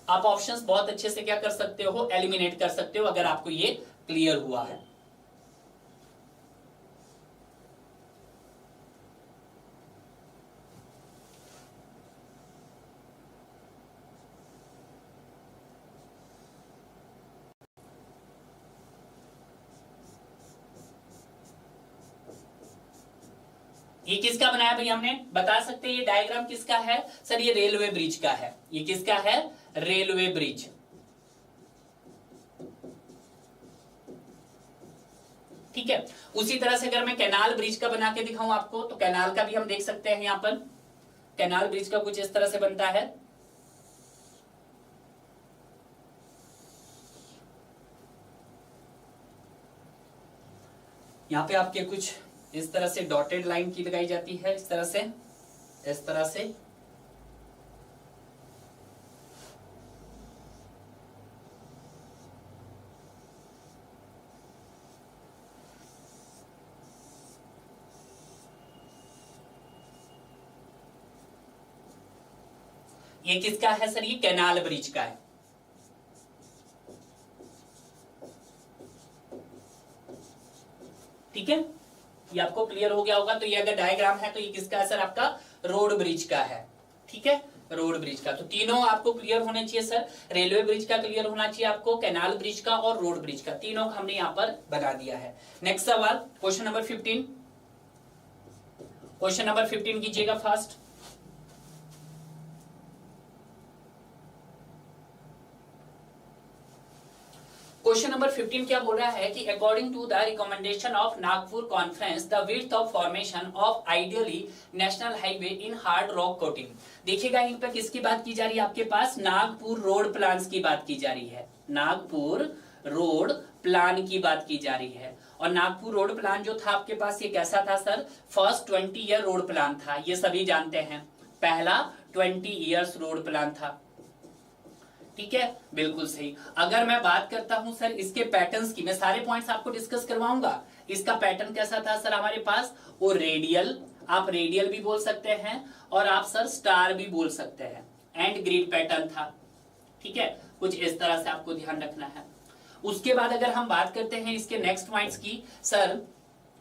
आप ऑप्शंस बहुत अच्छे से क्या कर सकते हो, एलिमिनेट कर सकते हो अगर आपको ये क्लियर हुआ है। ये किसका बनाया भाई हमने, बता सकते हैं ये डायग्राम किसका है सर, ये रेलवे ब्रिज का है। ये किसका है, रेलवे ब्रिज। ठीक है, उसी तरह से अगर मैं कैनाल ब्रिज का बना के दिखाऊं आपको, तो कैनाल का भी हम देख सकते हैं। यहां पर कैनाल ब्रिज का कुछ इस तरह से बनता है। यहां पे आपके कुछ इस तरह से डॉटेड लाइन की लगाई जाती है, इस तरह से, इस तरह से। ये किसका है सर, ये कैनाल ब्रिज का है। ठीक है, ये आपको क्लियर हो गया होगा। तो ये अगर डायग्राम है तो ये किसका है सर, आपका रोड ब्रिज का है। ठीक है, रोड ब्रिज का। तो तीनों आपको क्लियर होने चाहिए सर, रेलवे ब्रिज का क्लियर होना चाहिए आपको, कैनाल ब्रिज का और रोड ब्रिज का, तीनों का हमने यहां पर बना दिया है। नेक्स्ट सवाल क्वेश्चन नंबर 15, क्वेश्चन नंबर 15 कीजिएगा फास्ट। क्वेश्चन नंबर 15 क्या बोल रहा है कि according to the recommendation of Nagpur conference the width of formation of ideally national highway in hard rock coating. देखिएगा इन पर किसकी बात की जा रही है, आपके पास नागपुर रोड प्लान की बात की जा रही है। नागपुर रोड प्लान की बात की जा रही है। और नागपुर रोड प्लान जो था आपके पास, ये कैसा था sir, first 20 year road plan था। ये सभी जानते हैं, पहला 20 ईयर्स रोड प्लान था। ठीक है, बिल्कुल सही। अगर मैं बात करता हूं सर इसके पैटर्न्स की, मैं सारे पॉइंट्स आपको डिस्कस करवाऊंगा। इसका पैटर्न कैसा था सर हमारे पास, वो रेडियल, आप रेडियल भी बोल सकते हैं और आप सर स्टार भी बोल सकते हैं, एंड ग्रिड पैटर्न था। ठीक है, कुछ इस तरह से आपको ध्यान रखना है। उसके बाद अगर हम बात करते हैं इसके नेक्स्ट पॉइंट्स की, सर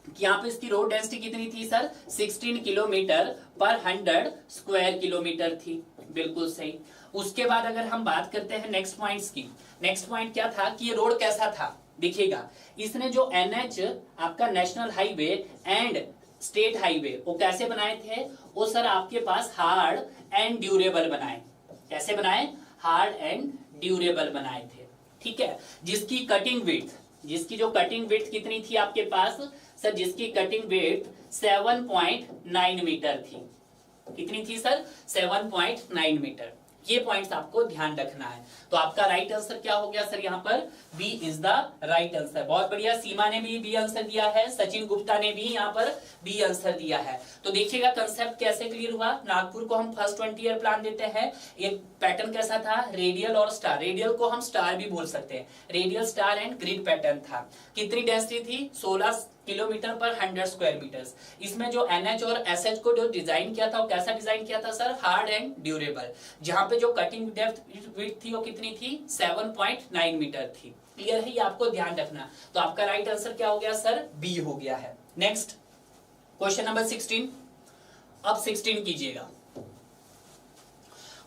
कि यहाँ पे इसकी रोड डेंसिटी कितनी थी सर, 16 किलोमीटर पर 100 स्क्वायर किलोमीटर थी। बिल्कुल सही। उसके बाद अगर हम बात करते हैं नेक्स्ट पॉइंट्स की, नेक्स्ट पॉइंट क्या था कि ये रोड कैसा था, देखिएगा इसने जो एनएच आपका national highway and state highway वो कैसे बनाए थे, वो सर आपके पास हार्ड एंड ड्यूरेबल बनाए। कैसे बनाए, हार्ड एंड ड्यूरेबल बनाए थे, ठीक है। जिसकी कटिंग विड्थ, जिसकी जो कटिंग विड्थ कितनी थी आपके पास सर, जिसकी कटिंग विड्थ 7.9 मीटर थी। कितनी थी सर, 7.9 मीटर। ये पॉइंट्स आपको ध्यान रखना है। तो आपका राइट आंसर क्या हो गया सर, यहाँ पर B is the right answer. बहुत बढ़िया, सीमा ने भी बी आंसर दिया है, सचिन गुप्ता ने भी यहाँ पर बी आंसर दिया है। तो देखिएगा कंसेप्ट कैसे क्लियर हुआ। नागपुर को हम फर्स्ट 20 ईयर प्लान देते हैं। एक पैटर्न कैसा था, रेडियल और स्टार। रेडियल को हम स्टार भी बोल सकते हैं, radial star and grid pattern था। कितनी डेंसिटी थी, 16 किलोमीटर पर 100 स्क्वायर मीटर्स। इसमें जो एनएच और एसएच को जो डिजाइन किया था वो कैसा डिजाइन किया था सर, हार्ड एंड ड्यूरेबल। जहां पे जो कटिंग डेप्थ विड्थ थी वो कितनी थी, 7.9 मीटर थी। क्लियर है, ये आपको ध्यान रखना। तो आपका राइट आंसर क्या हो गया सर, बी हो गया है। Next question number 16। अब 16 कीजिएगा।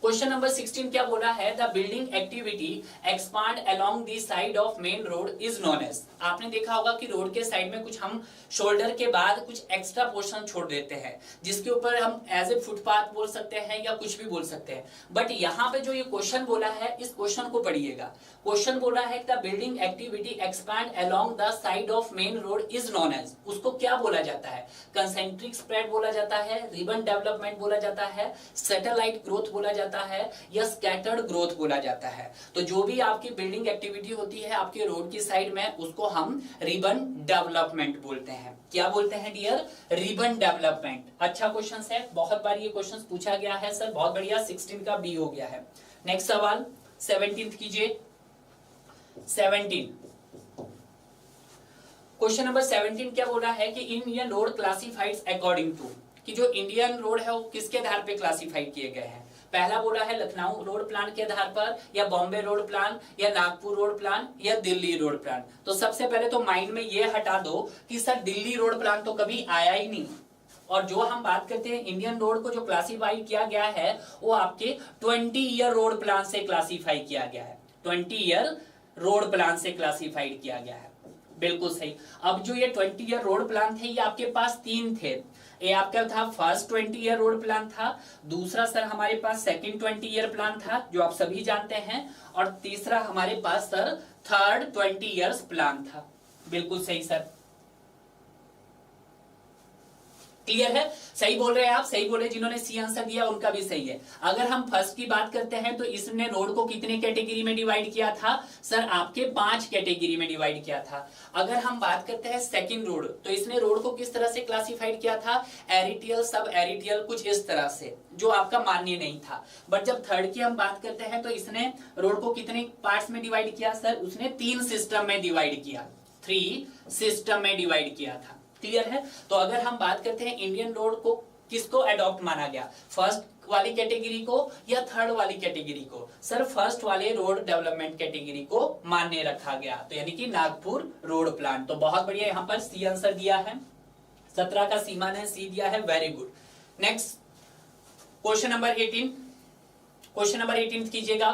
क्वेश्चन नंबर 16 क्या बोला है, the building activity expand along the side of main road is known as. आपने देखा होगा कि रोड के साइड में कुछ हम शोल्डर के बाद कुछ एक्स्ट्रा पोर्शन छोड़ देते हैं, जिसके ऊपर हम एज ए फुटपाथ बोल सकते हैं या कुछ भी बोल सकते हैं। बट यहाँ पे जो ये क्वेश्चन बोला है, इस क्वेश्चन को पढ़िएगा। क्वेश्चन बोला है the building activity expand along the side of main road is known as. उसको क्या बोला जाता है, कंसेंट्रिक स्प्रेड बोला जाता है, रिबन डेवलपमेंट बोला जाता है, सैटेलाइट ग्रोथ बोला जाता है, या स्कैटर्ड ग्रोथ बोला जाता है। तो जो भी आपकी बिल्डिंग एक्टिविटी होती है आपके रोड की साइड में, उसको हम रिबन डेवलपमेंट बोलते हैं। क्या बोलते हैं डियर, रिबन डेवलपमेंट। अच्छा क्वेश्चन है, बहुत बार ये क्वेश्चन पूछा गया है सर, बहुत बढ़िया। 16 का बी हो गया है। नेक्स्ट सवाल 17 कीजिए। 17 क्वेश्चन नंबर 17 क्या बोला है कि Indian road classified according to, कि जो इंडियन रोड है वो किसके आधार पे क्लासिफाइड किए गए हैं। पहला बोला है लखनऊ रोड प्लान के आधार पर, या बॉम्बे रोड प्लान, या नागपुर रोड प्लान, या दिल्ली रोड प्लान। तो सबसे पहले तो माइंड में ये हटा दो कि सर दिल्ली रोड प्लान तो कभी आया ही नहीं। और जो हम बात करते हैं इंडियन रोड को जो क्लासिफाई किया गया है वो आपके 20 ईयर रोड प्लान से क्लासिफाई किया गया है। 20 ईयर रोड प्लान से क्लासिफाइड किया गया है। बिल्कुल सही। अब जो ये 20 ईयर रोड प्लान थे, ये आपके पास 3 थे। ये आपका था फर्स्ट 20 ईयर रोड प्लान था, दूसरा सर हमारे पास सेकंड 20 ईयर प्लान था जो आप सभी जानते हैं, और तीसरा हमारे पास सर थर्ड 20 ईयर्स प्लान था। बिल्कुल सही सर, क्लियर है, सही बोल रहे हैं आप, सही बोले। जिन्होंने सी आंसर दिया उनका भी सही है। अगर हम फर्स्ट की बात करते हैं तो इसने रोड को कितने कैटेगरी में डिवाइड किया था सर, आपके 5 कैटेगरी में डिवाइड किया था। अगर हम बात करते हैं सेकंड रोड, तो इसने रोड को किस तरह से क्लासिफाइड किया था, एरिटियल, सब एरिटियल, कुछ इस तरह से, जो आपका मान्य नहीं था। बट जब थर्ड की हम बात करते हैं तो इसने रोड को कितने पार्ट्स में डिवाइड किया सर, उसने 3 सिस्टम में डिवाइड किया, 3 सिस्टम में डिवाइड किया था। क्लियर है। तो अगर हम बात करते हैं इंडियन रोड को किसको अडॉप्ट माना गया, फर्स्ट वाली कैटेगरी को या थर्ड वाली कैटेगरी को, सर फर्स्ट वाले रोड डेवलपमेंट कैटेगरी को मान्य रखा गया, तो यानी कि नागपुर रोड प्लान। तो बहुत बढ़िया, यहां पर सी आंसर दिया है। 17 का सीमा ने सी दिया है, very good. Next question number 18। Question number 18 कीजिएगा।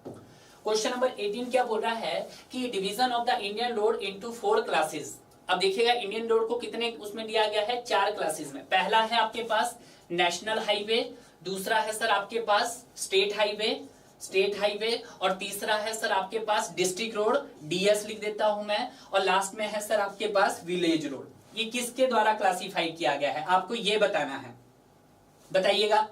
क्वेश्चन नंबर 18 क्या बोल रहा है कि division of the Indian road into 4 classes. अब देखिएगा इंडियन रोड को कितने उसमें दिया गया है, 4 क्लासेस में। पहला है आपके पास नेशनल हाईवे, दूसरा है सर आपके पास स्टेट हाईवे, और तीसरा है सर आपके पास डिस्ट्रिक्ट रोड, डीएस लिख देता हूं मैं, और लास्ट में है सर आपके पास विलेज रोड। ये किसके द्वारा क्लासिफाई किया गया है आपको ये बताना है, बताइएगा।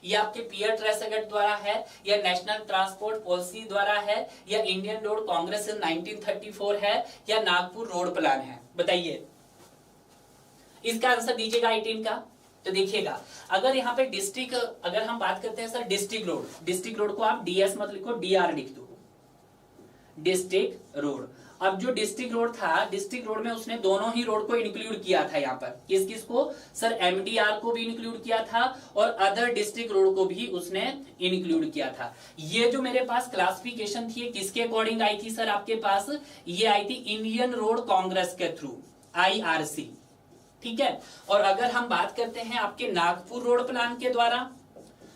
ये आपके पीयर ट्रेसगट द्वारा है, या नेशनल ट्रांसपोर्ट पॉलिसी द्वारा है, या इंडियन रोड कांग्रेस 1934 है, या नागपुर रोड प्लान है, बताइए। इसका आंसर दीजिएगा 18 का। तो देखिएगा अगर यहाँ पे डिस्ट्रिक्ट, अगर हम बात करते हैं सर डिस्ट्रिक्ट रोड को आप डीएस मत लिखो, डीआर लिख दो, डिस्ट्रिक्ट रोड। अब जो डिस्ट्रिक्ट रोड था, डिस्ट्रिक्ट रोड में उसने दोनों ही रोड को इंक्लूड किया था। यहाँ पर किस को सर, एमडीआर को भी इंक्लूड किया था और अदर डिस्ट्रिक्ट रोड को भी उसने इंक्लूड किया था। ये जो मेरे पास क्लासिफिकेशन थी किसके अकॉर्डिंग आई थी सर, आपके पास ये आई थी इंडियन रोड कांग्रेस के थ्रू। IRC, ठीक है। और अगर हम बात करते हैं आपके नागपुर रोड प्लान के द्वारा,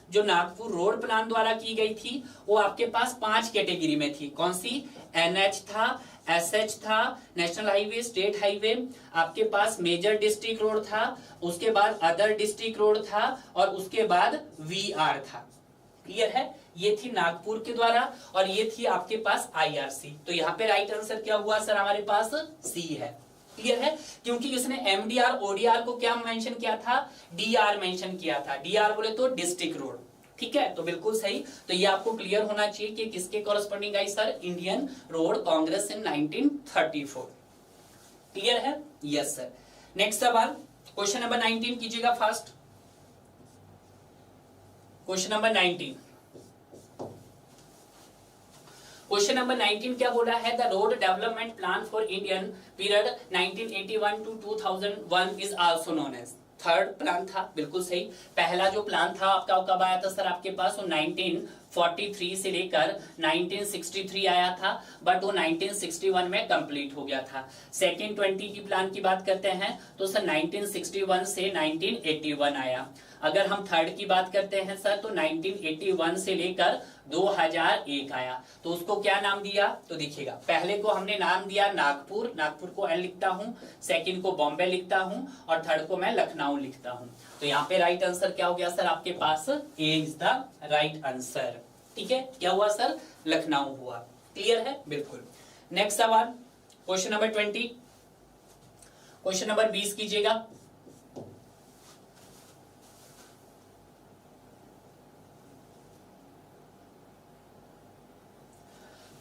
जो नागपुर रोड प्लान द्वारा की गई थी वो आपके पास 5 कैटेगरी में थी। कौन सी? NH था, SH था, नेशनल हाईवे, स्टेट हाईवे, आपके पास मेजर डिस्ट्रिक्ट रोड था, उसके बाद अदर डिस्ट्रिक्ट रोड था, और उसके बाद VR था। क्लियर है? ये थी नागपुर के द्वारा, और ये थी आपके पास IRC। तो यहाँ पे राइट आंसर क्या हुआ सर? हमारे पास C है। क्लियर है? क्योंकि उसने MDR ODR को क्या मेंशन किया था? DR मेंशन किया था। DR बोले तो डिस्ट्रिक्ट रोड, ठीक है। तो बिल्कुल सही। तो ये आपको क्लियर होना चाहिए कि किसके corresponding I sir? Indian road congress in 1934। Clear है? Yes sir. नेक्स्ट सवाल, क्वेश्चन नंबर 19 कीजिएगा fast. Question number 19, question number 19 क्या बोला है? The road development plan for Indian period 1981 to 2001 is also known as. Third plan था, बिल्कुल सही। पहला जो प्लान था आपका कब आया था सर आपके पास? वो 1943 से लेकर 1963 आया था, बट वो 1961 में कंप्लीट हो गया था। सेकेंड 20 की प्लान की बात करते हैं तो सर 1961 से 1981 आया। अगर हम थर्ड की बात करते हैं सर तो 1981 से लेकर 2001 आया। तो उसको क्या नाम दिया? तो देखिएगा, पहले को हमने नाम दिया नागपुर, नागपुर को N लिखता हूं, सेकंड को बॉम्बे लिखता हूं, और थर्ड को मैं लखनऊ लिखता हूं। तो यहाँ पे राइट आंसर क्या हो गया सर आपके पास? A is the right answer. ठीक है, क्या हुआ सर? लखनऊ हुआ। क्लियर है? बिल्कुल। नेक्स्ट सवाल, क्वेश्चन नंबर 20, क्वेश्चन नंबर 20 कीजिएगा।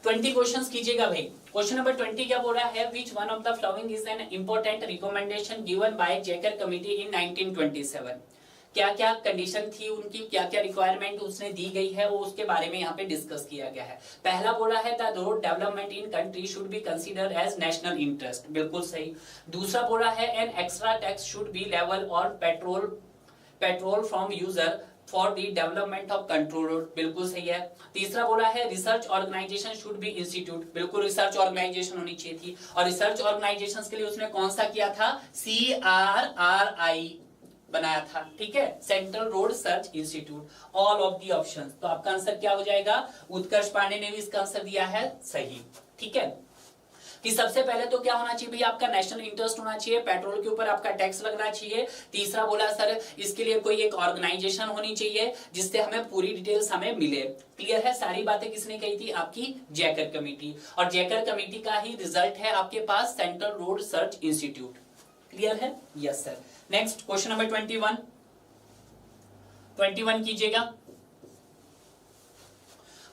क्वेश्चंस कीजिएगा भाई। क्वेश्चन नंबर 20 क्या बोल रहा है? Which one of the following is an important recommendation given by Jayakar committee in 1927। क्या क्या कंडीशन थी उनकी, क्या क्या रिक्वायरमेंट उसने दी गई है, वो उसके बारे में यहाँ पे डिस्कस किया गया है। पहला बोला है the road development in country should be considered as national interest, बिल्कुल सही। दूसरा बोला है an extra tax should be level और petrol from user for the development of control road, बिल्कुल सही है। तीसरा बोला है research organisation should be institute, बिल्कुल रिसर्च ऑर्गेनाइजेशन होनी चाहिए थी। और रिसर्च ऑर्गेनाइजेशन के लिए उसने कौन सा किया था? CRRI बनाया था, ठीक है, central road search institute. All of the options. तो आपका आंसर क्या हो जाएगा? उत्कर्ष पांडे ने भी इसका आंसर दिया है सही। ठीक है, कि सबसे पहले तो क्या होना चाहिए भैया? आपका नेशनल इंटरेस्ट होना चाहिए, पेट्रोल के ऊपर आपका टैक्स लगना चाहिए। तीसरा बोला सर इसके लिए कोई एक ऑर्गेनाइजेशन होनी चाहिए जिससे हमें पूरी डिटेल्स हमें मिले। क्लियर है? सारी बातें किसने कही थी? आपकी जैकर कमेटी। और जैकर कमेटी का ही रिजल्ट है आपके पास central road search institute. Clear है? Yes sir. Next question number 21 कीजिएगा।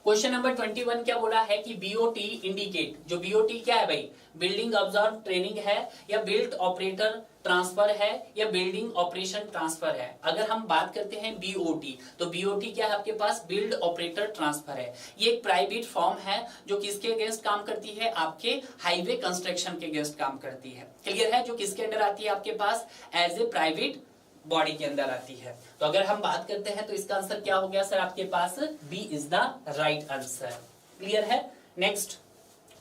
क्वेश्चन नंबर 21 क्या बोला है कि BOT इंडिकेट, जो BOT क्या है भाई? बिल्डिंग ऑब्जर्व ट्रेनिंग है, या बिल्ड ऑपरेटर ट्रांसफर है, या बिल्डिंग ऑपरेशन ट्रांसफर है। अगर हम बात करते हैं BOT, तो BOT क्या है आपके पास? बिल्ड ऑपरेटर ट्रांसफर है। ये एक प्राइवेट फॉर्म है जो किसके अगेंस्ट काम करती है? आपके हाईवे कंस्ट्रक्शन के अगेंस्ट काम करती है। क्लियर है? जो किसके अंडर आती है आपके पास? एज ए प्राइवेट बॉडी के अंदर आती है। तो अगर हम बात करते हैं तो इसका आंसर क्या हो गया सर आपके पास? B is the right answer. Clear है? Next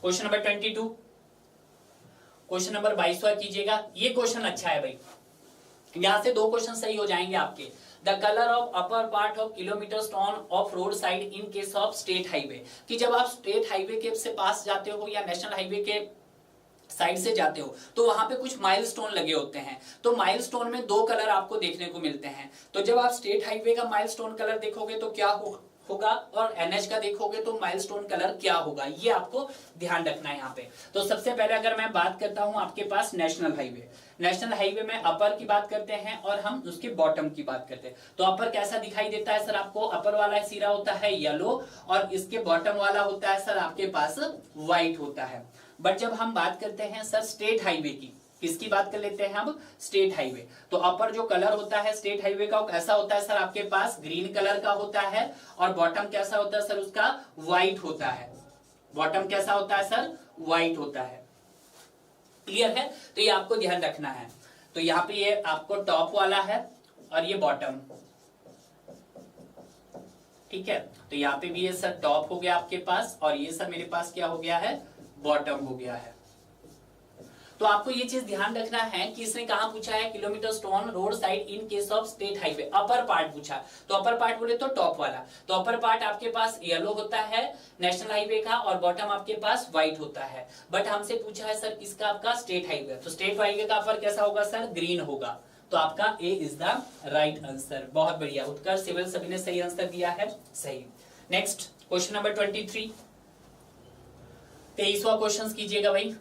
question number 22, question number 22 कीजिएगा। ये क्वेश्चन अच्छा है भाई, यहां से 2 क्वेश्चन सही हो जाएंगे आपके। The colour of upper part of kilometre stone of road side in case of state highway, कि जब आप स्टेट हाईवे के से पास जाते हो या नेशनल हाईवे के साइड से जाते हो तो वहां पे कुछ माइलस्टोन लगे होते हैं। तो माइलस्टोन में 2 कलर आपको देखने को मिलते हैं। तो जब आप स्टेट हाईवे का माइलस्टोन कलर देखोगे तो क्या होगा, और NH का देखोगे तो माइलस्टोन कलर क्या होगा, ये आपको ध्यान रखना है यहाँ पे। तो सबसे पहले अगर मैं बात करता हूं आपके पास नेशनल हाईवे, नेशनल हाईवे में अपर की बात करते हैं और हम उसके बॉटम की बात करते हैं। तो अपर कैसा दिखाई देता है सर आपको? अपर वाला सिरा होता है येलो, और इसके बॉटम वाला होता है सर आपके पास व्हाइट होता है। बट जब हम बात करते हैं सर स्टेट हाईवे की, किसकी बात कर लेते हैं हम? State highway. तो अपर जो कलर होता है स्टेट हाईवे का कैसा होता है सर आपके पास? ग्रीन कलर का होता है, और बॉटम कैसा होता है सर उसका? व्हाइट होता है। बॉटम कैसा होता है सर? व्हाइट होता है। क्लियर है? तो ये आपको ध्यान रखना है। तो यहाँ पे ये आपको टॉप वाला है और ये बॉटम, ठीक है। तो यहाँ पे भी ये सर टॉप हो गया आपके पास, और ये सर मेरे पास क्या हो गया है? बॉटम हो गया है। तो आपको ये चीज ध्यान रखना है कि इसने कहां पूछा है, kilometre on road side in case of state highway, upper part पूछा। तो अपर पार्ट बोले तो टॉप वाला, तो अपर पार्ट आपके पास येलो होता है नेशनल हाईवे का और बॉटम आपके पास व्हाइट होता है। बट हमसे पूछा है सर किसका, आपका स्टेट हाईवे, तो स्टेट हाईवे का अपर कैसा होगा सर, ग्रीन होगा। तो आपका ए इज द राइट आंसर। बहुत बढ़िया उत्कर्ष सिविल सभी ने सही आंसर दिया है, सही। नेक्स्ट क्वेश्चन नंबर 23, 23वां क्वेश्चन कीजिएगा भाई।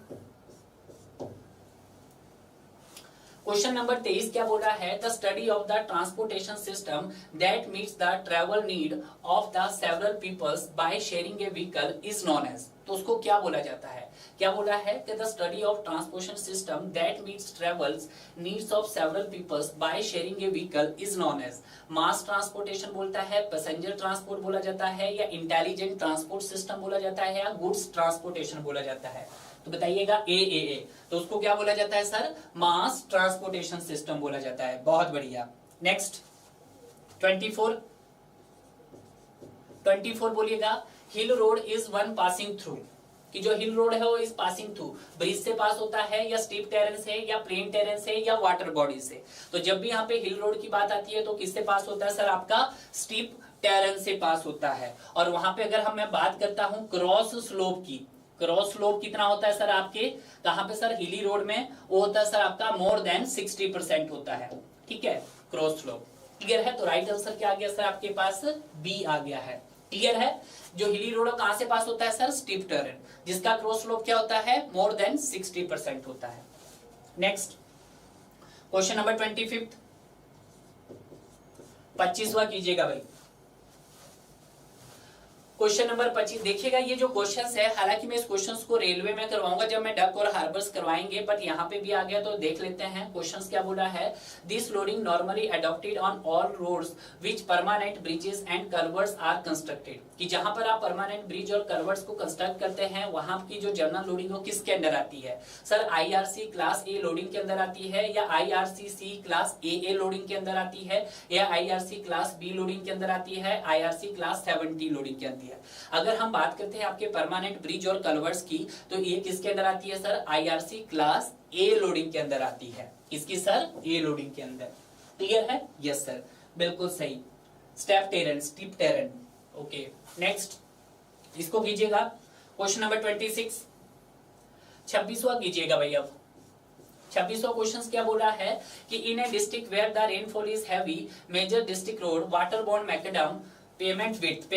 क्वेश्चन नंबर 23 क्या बोला है, the study of the transportation system that meets the travel need of the several peoples by sharing a vehicle is known as. तो उसको क्या बोला जाता है, क्या बोला है कि the study of transportation system that meets travels needs of several peoples by sharing a vehicle is known as. Mass transportation बोलता है, पैसेंजर ट्रांसपोर्ट बोला जाता है, या इंटेलिजेंट ट्रांसपोर्ट सिस्टम बोला जाता है, या गुड्स ट्रांसपोर्टेशन बोला जाता है। तो बताइएगा ए। तो उसको क्या बोला जाता है सर, मास ट्रांसपोर्टेशन सिस्टम बोला जाता है। बहुत बढ़िया। नेक्स्ट 24 बोलिएगा, hill road is one passing through, कि जो हिल रोड है वो इस पासिंग थ्रू, ब्रिज से पास होता है या स्टीप टेरेन से या प्लेन टेरेन से या वाटर बॉडी से। तो जब भी यहाँ पे हिल रोड की बात आती है तो किससे पास होता है सर, आपका स्टीप टेरेन से पास होता है। और वहां पे अगर मैं बात करता हूं क्रॉस स्लोप की, क्रॉस स्लोप कितना होता है सर आपके, कहां पे सर, हिली रोड में, वो होता है सर आपका मोर देन 60% होता है। ठीक है, क्रॉस स्लोप। क्लियर है, तो राइट आंसर क्या आ गया सर आपके पास, बी आ गया है। क्लियर है, जो हिली रोड कहां से पास होता है सर, स्टीप टेरेन, जिसका क्रॉस स्लोप क्या होता है, मोर देन 60% होता है। नेक्स्ट क्वेश्चन नंबर 25वां कीजिएगा भाई। क्वेश्चन नंबर 25 देखिएगा, ये जो क्वेश्चंस है, हालांकि मैं इस क्वेश्चंस को रेलवे में करवाऊंगा जब मैं डक और हार्बर्स करवाएंगे, बट यहाँ पे भी आ गया तो देख लेते हैं। क्वेश्चंस क्या बोला है, this loading normally adopted on all roads which permanent bridges and culverts are constructed, कि जहां पर आप परमानेंट ब्रिज और कल्वर्ट्स को कंस्ट्रक्ट करते हैं वहां की जो जनरल लोडिंग हो किसके अंदर आती है सर, IRC क्लास ए लोडिंग के अंदर आती है, या IRCC क्लास AA लोडिंग के अंदर आती है, या IRC क्लास B लोडिंग के अंदर आती है, IRC क्लास 70 लोडिंग के अंदर। अगर हम बात करते हैं आपके परमानेंट ब्रिज और कल्वर्ट्स की, तो ये किसके अंदर आती है sir, IRC class A loading के अंदर आती है। किसकी सर, A लोडिंग के अंदर। क्लियर है, यस सर, बिल्कुल सही। Step terrain, steep terrain. Okay, next इसको कीजिएगा, क्वेश्चन नंबर 26, 26वां कीजिएगा भाई। अब 26वां क्वेश्चन क्या बोला है कि in a district where the rainfall is heavy, major district road water bound macadam pavement width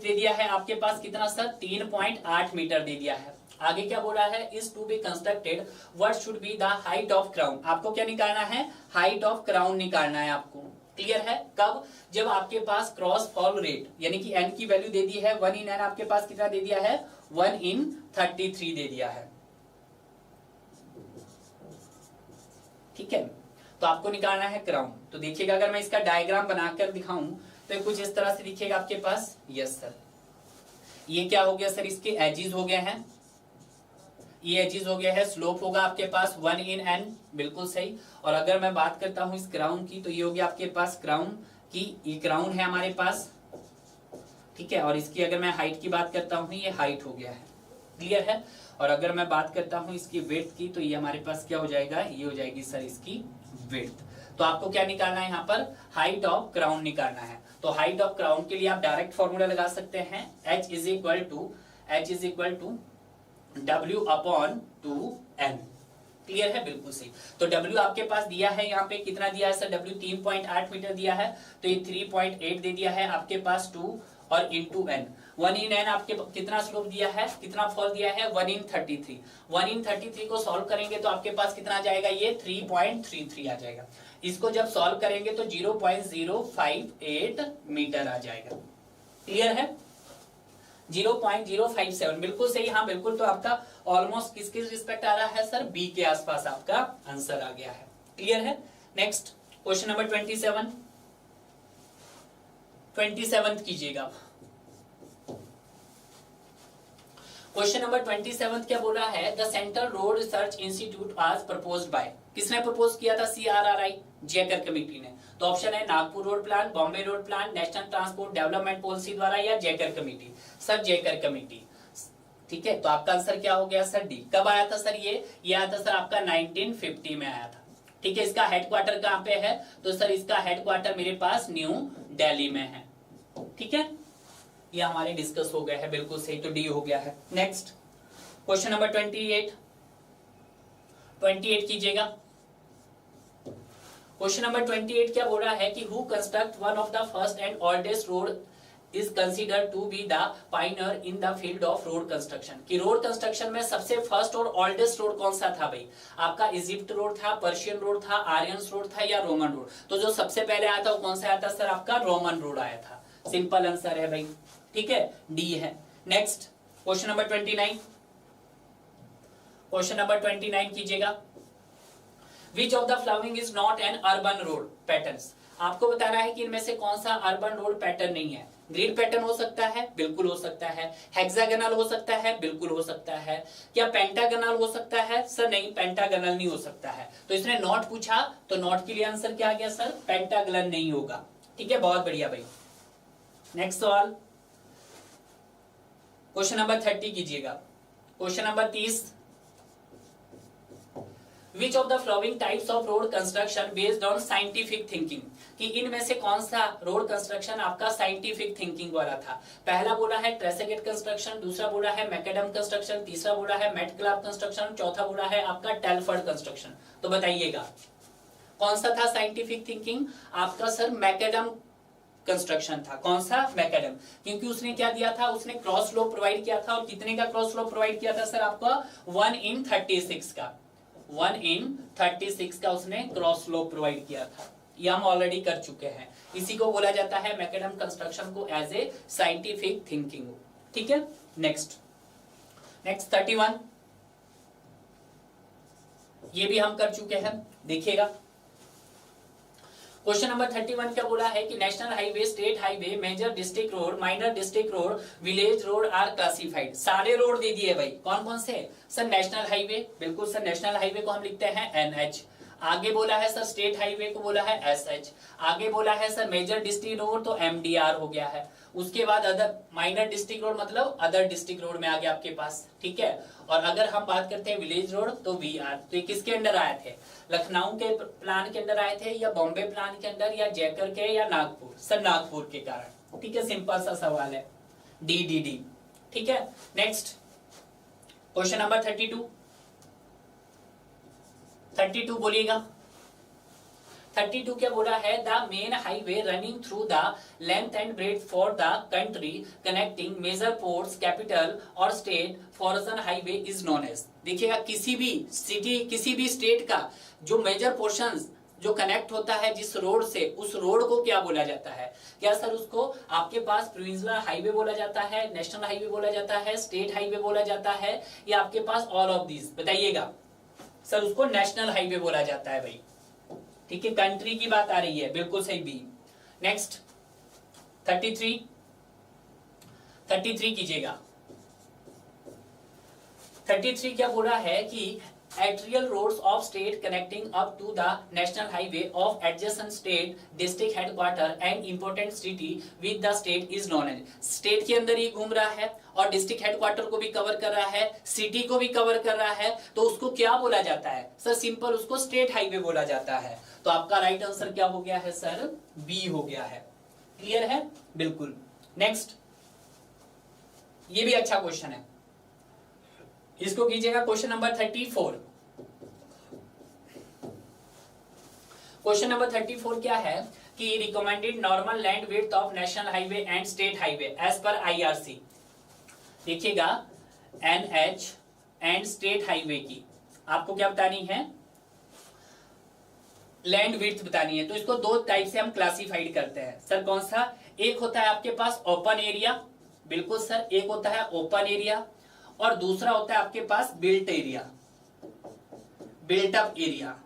दे दिया है आपके पास कितना सर, 3.8 मीटर दे दिया है। आगे क्या बोला है, is to be constructed what should be the height of crown. आपको क्या निकालना है, हाइट ऑफ क्राउन निकालना है आपको। क्लियर है, कब, जब आपके पास क्रॉस फॉल रेट यानी कि n की वैल्यू दे दी है 1/n, आपके पास कितना दे दिया है, 1/33 दे दिया है। ठीक है, तो आपको निकालना है क्राउन। तो देखिएगा, अगर मैं इसका डायग्राम बनाकर दिखाऊं तो कुछ इस तरह से दिखेगा आपके पास। यस सर, ये क्या हो गया सर, इसके एजिज हो गए हैं, ये एजिज हो गया है, स्लोप होगा आपके पास 1/n, बिल्कुल सही। और अगर मैं बात करता हूं इस क्राउन की, तो ये हो गया आपके पास क्राउन की, ये क्राउन है हमारे पास। ठीक है, और इसकी अगर मैं हाइट की बात करता हूं, ये हाइट हो गया है। क्लियर है, और अगर मैं बात करता हूं इसकी विड्थ की, तो ये हमारे पास क्या हो जाएगा, ये हो जाएगी सर इसकी विड्थ। तो आपको क्या निकालना है यहाँ पर, हाइट ऑफ क्राउन निकालना है। तो हाइट ऑफ क्राउन के लिए आप डायरेक्ट फॉर्मूला लगा सकते हैं, H is equal to W/2n। Clear है, बिल्कुल सही। तो W आपके पास दिया है, यहाँ पे कितना दिया है सर, W 3.8 मीटर दिया है, तो ये 3.8 दे दिया है आपके पास 2 और इंटू n, 1/n आपके कितना स्लोप दिया है, कितना फॉल दिया है, 1/33। 1/33 को सॉल्व करेंगे तो आपके पास कितना आ जाएगा, ये 3.33 आ जाएगा। इसको जब सॉल्व करेंगे तो 0.058 मीटर आ जाएगा। क्लियर है, 0.057, बिल्कुल सही। हाँ बिल्कुल, तो आपका ऑलमोस्ट किसके रिस्पेक्ट आ रहा है सर, बी के आसपास आपका आंसर आ गया है। क्लियर है, नेक्स्ट क्वेश्चन नंबर 27 कीजिएगा। क्वेश्चन नंबर 27 क्या बोला है, the central road research institute as proposed by, किसने प्रपोज किया था, CRRI, जयकर कमेटी ने। तो ऑप्शन है Nagpur road plan, Bombay road plan, national transport development policy द्वारा, या Jayakar committee. Sir Jayakar committee. ठीक है, तो आपका आंसर क्या हो गया सर? डी। कब आया था सर ये आया था सर आपका 1950 में आया था। ठीक है, इसका हेडक्वार्टर कहां पे है? तो सर इसका हेडक्वार्टर मेरे पास न्यू दिल्ली में है। ठीक है, ये हमारे डिस्कस हो गया है, बिल्कुल सही, तो डी हो गया है। नेक्स्ट क्वेश्चन नंबर 28 कीजिएगा। क्वेश्चन नंबर 28 क्या बोल रहा है कि who construct one of the first and oldest road is considered to be the pioneer in the field of road construction. कि रोड कंस्ट्रक्शन में सबसे फर्स्ट और ओल्डेस्ट रोड कौन सा था भाई? आपका इजिप्ट रोड था, पर्शियन रोड था, आर्यन रोड था या रोमन रोड? तो जो सबसे पहले आया था वो कौन सा आया था सर? आपका रोमन रोड आया था। सिंपल आंसर है भाई। ठीक है, डी है। Next question number 29, question number 29 कीजिएगा। Which of the following is not an urban road patterns. आपको बताना है कि इनमें से कौन सा अर्बन रोड पैटर्न नहीं है। ग्रिड पैटर्न हो सकता है, बिल्कुल हो सकता है। हेक्सागोनल हो सकता है, बिल्कुल हो सकता है। क्या पेंटागोनल हो सकता है? सर नहीं, पेंटागोनल नहीं हो सकता है। तो इसने नॉट पूछा, तो नॉट के लिए आंसर क्या आ गया सर? पेंटागोनल नहीं होगा। ठीक है, बहुत बढ़िया भाई। नेक्स्ट सवाल क्वेश्चन नंबर 30 कीजिएगा। Question number 30, which of the flowing types of road construction based on scientific thinking. कि इनमें से कौन सा रोड कंस्ट्रक्शन आपका साइंटिफिक थिंकिंग वाला था? पहला बोला है ट्रेसेगेट कंस्ट्रक्शन, दूसरा बोला है मैकेडम कंस्ट्रक्शन, तीसरा बोला है मेटक्लाफ कंस्ट्रक्शन, चौथा बोला है आपका टेलफर्ड कंस्ट्रक्शन। तो बताइएगा कौन सा था साइंटिफिक थिंकिंग? आपका सर मैकेडम कंस्ट्रक्शन था। कौन सा? मैकेडम। क्योंकि उसने क्या दिया था? उसने क्रॉस स्लोप प्रोवाइड किया था। और कितने का क्रॉस स्लोप प्रोवाइड किया था सर? आपका 1/36 का, 1/36 का उसने क्रॉस स्लोप प्रोवाइड किया था। ये हम ऑलरेडी कर चुके हैं। इसी को बोला जाता है मैकेडम कंस्ट्रक्शन को एज ए साइंटिफिक थिंकिंग। ठीक है, नेक्स्ट 31, ये भी हम कर चुके हैं, देखिएगा। क्वेश्चन नंबर 31 क्या बोला है कि national highway, state highway, major district road, minor district road, village road are classified. सारे रोड दे दिए भाई। कौन कौन से? सर नेशनल हाईवे, बिल्कुल सर, नेशनल हाईवे को हम लिखते हैं NH। आगे बोला है सर स्टेट हाईवे को बोला है SH। आगे बोला है सर मेजर डिस्ट्रिक्ट रोड, तो MDR हो गया है। उसके बाद अदर माइनर डिस्ट्रिक्ट रोड मतलब अदर डिस्ट्रिक्ट रोड में आ गया आपके पास। ठीक है, और अगर हम बात करते हैं विलेज रोड तो VR। तो ये किसके अंडर आए थे? लखनऊ के प्लान के अंदर आए थे या बॉम्बे प्लान के अंदर या जयकर के या नागपुर? सर नागपुर के कारण। ठीक है, सिंपल सा सवाल है, DDD। ठीक है, नेक्स्ट क्वेश्चन नंबर 32 बोलिएगा। 32 क्या बोला है? The main highway running through the length and breadth for the country connecting major ports, capital और स्टेट फॉरजन हाईवे इज नोन एज। देखिएगा, किसी भी सिटी, किसी भी स्टेट का जो मेजर पोर्शंस जो कनेक्ट होता है जिस रोड से, उस रोड को क्या बोला जाता है? क्या सर उसको आपके पास प्रोविंशियल हाईवे बोला जाता है, नेशनल हाईवे बोला जाता है, स्टेट हाईवे बोला जाता है, या आपके पास ऑल ऑफ दीज? बताइएगा। सर उसको नेशनल हाईवे बोला जाता है भाई। ठीक है, कंट्री की बात आ रही है, बिल्कुल सही बी। नेक्स्ट 33 कीजिएगा। 33 क्या बोला है कि arterial roads of state connecting up to the national highway of adjacent state district headquarter and important city with the state is known as। State के अंदर ही घूम रहा है और डिस्ट्रिक्ट हेडक्वार्टर को भी कवर कर रहा है, सिटी को भी कवर कर रहा है, तो उसको क्या बोला जाता है? सर सिंपल, उसको स्टेट हाईवे बोला जाता है। तो आपका राइट आंसर क्या हो गया है सर? बी हो गया है। क्लियर है? बिल्कुल। नेक्स्ट, ये भी अच्छा क्वेश्चन है, इसको कीजिएगा। Question number 34। क्वेश्चन नंबर 34 क्या है कि recommended normal land width of national highway and state highway as per IRC। देखिएगा, NH एंड स्टेट हाईवे की आपको क्या बतानी है? लैंड विड्थ बतानी है। तो इसको दो टाइप से हम क्लासिफाइड करते हैं। सर कौन सा? एक होता है आपके पास ओपन एरिया, बिल्कुल सर, एक होता है ओपन एरिया, और दूसरा होता है आपके पास built area, built up area.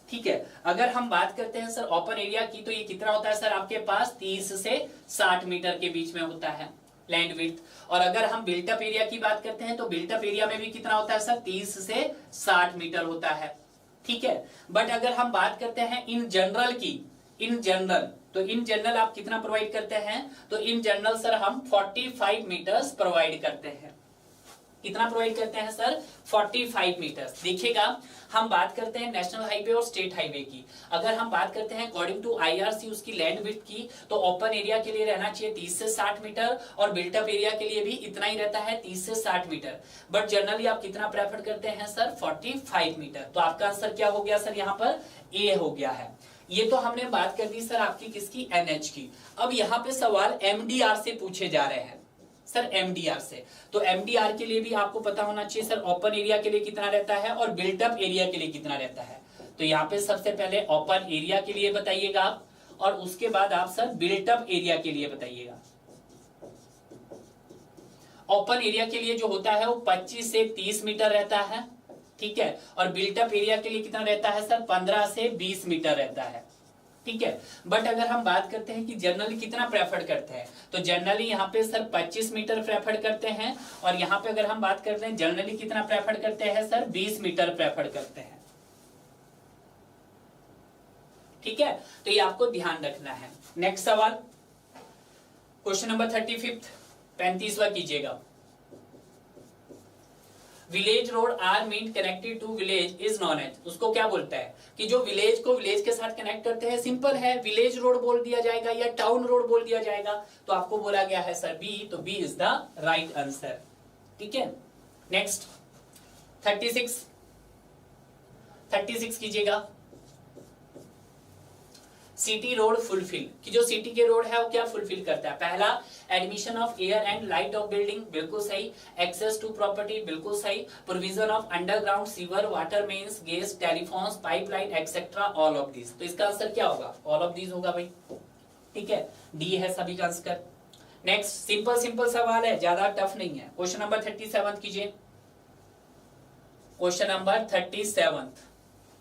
ठीक है, अगर हम बात करते हैं सर ओपन एरिया की, तो ये कितना होता है सर? आपके पास 30 से 60 मीटर के बीच में होता है लैंड विड्थ। और अगर हम बिल्ट अप एरिया की बात करते हैं तो बिल्ट अप एरिया में भी कितना होता है सर? 30 से 60 मीटर होता है। ठीक है, बट अगर हम बात करते हैं इन जनरल की, इन जनरल तो इन जनरल आप कितना प्रोवाइड करते हैं? तो इन जनरल सर हम 45 मीटर्स प्रोवाइड करते हैं। कितना प्रोवाइड करते हैं सर? 45 मीटर्स। देखिएगा, हम बात करते हैं नेशनल हाईवे और स्टेट हाईवे की। अगर हम बात करते हैं अकॉर्डिंग टू आईआरसी उसकी लैंड विड्थ की, तो ओपन एरिया के लिए रहना चाहिए 30 से 60 मीटर और बिल्टअप एरिया के लिए भी इतना ही रहता है, 30 से 60 मीटर। बट जनरली आप कितना प्रेफर करते हैं सर? 45 मीटर। तो आपका आंसर क्या हो गया सर? यहाँ पर ए हो गया है। ये तो हमने बात कर दी सर आपकी किसकी? एनएच की। अब यहाँ पे सवाल एमडीआर से पूछे जा रहे हैं सर, एमडीआर से। तो एमडीआर के लिए भी आपको पता होना चाहिए सर ओपन एरिया के लिए कितना रहता है और बिल्टअप एरिया के लिए कितना रहता है। तो यहाँ पे सबसे पहले ओपन एरिया के लिए बताइएगा आप, और उसके बाद आप सर बिल्टअप एरिया के लिए बताइएगा। ओपन एरिया के लिए जो होता है वो 25 से 30 मीटर रहता है, ठीक है। और बिल्टअप एरिया के लिए कितना रहता है सर? 15 से 20 मीटर रहता है, ठीक है। बट अगर हम बात करते हैं कि जनरली कितना प्रेफर करते हैं, तो जनरली यहाँ पे सर 25 मीटर प्रेफर करते हैं, और यहाँ पे अगर हम बात करते हैं जनरली कितना प्रेफर करते हैं सर? 20 मीटर प्रेफर करते हैं, ठीक है। तो ये आपको ध्यान रखना है। नेक्स्ट सवाल, क्वेश्चन नंबर 35, 35वां कीजिएगा। Village road are mean connected to village is known as, उसको क्या बोलता है? कि जो विलेज को विलेज के साथ कनेक्ट करते हैं, सिंपल है, विलेज रोड बोल दिया जाएगा या टाउन रोड बोल दिया जाएगा। तो आपको बोला गया है सर बी, तो B is the right answer, ठीक है। नेक्स्ट 36 कीजिएगा। सिटी रोड फुलफिल, कि जो सिटी के रोड है वो क्या फुलफिल करता है? पहला, admission of air and light of building, बिल्कुल सही। एक्सेस टू प्रॉपर्टी, बिल्कुल सही। Provision of underground sewer, water mains, gas, telephones, pipeline etcetera, all of this. तो इसका आंसर क्या होगा? ऑल ऑफ दिस होगा भाई, ठीक है। डी है सभी का आंसर। नेक्स्ट, सिंपल सवाल है, ज्यादा टफ नहीं है। क्वेश्चन नंबर 37 कीजिए। क्वेश्चन नंबर 37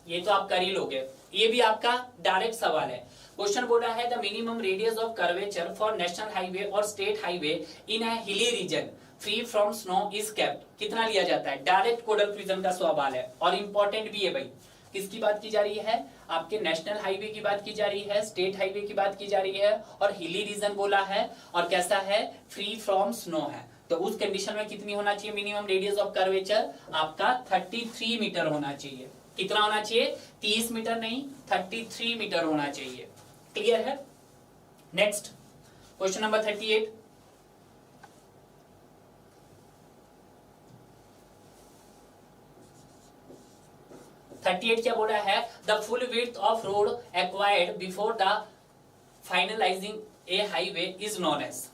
ये तो आप कर ही लोगे, ये भी आपका डायरेक्ट सवाल है। क्वेश्चन बोला है the minimum radius of curvature for national highway और state highway in a hilly region free from snow is kept. कितना लिया जाता है? डायरेक्ट कोडल प्रिजन का सवाल है और इंपॉर्टेंट भी है भाई। किसकी बात की जा रही है? आपके नेशनल हाईवे की बात की जा रही है, स्टेट हाईवे की बात की जा रही है, और हिली रीजन बोला है, और कैसा है? फ्री फ्रॉम स्नो है। तो उस कंडीशन में कितनी होना चाहिए मिनिमम रेडियस ऑफ कर्वेचर? आपका 33 मीटर होना चाहिए। कितना होना चाहिए? 30 मीटर नहीं, 33 मीटर होना चाहिए। क्लियर है? Next, question number 38। क्या बोला है? The full width of road acquired before the finalising a highway is known as.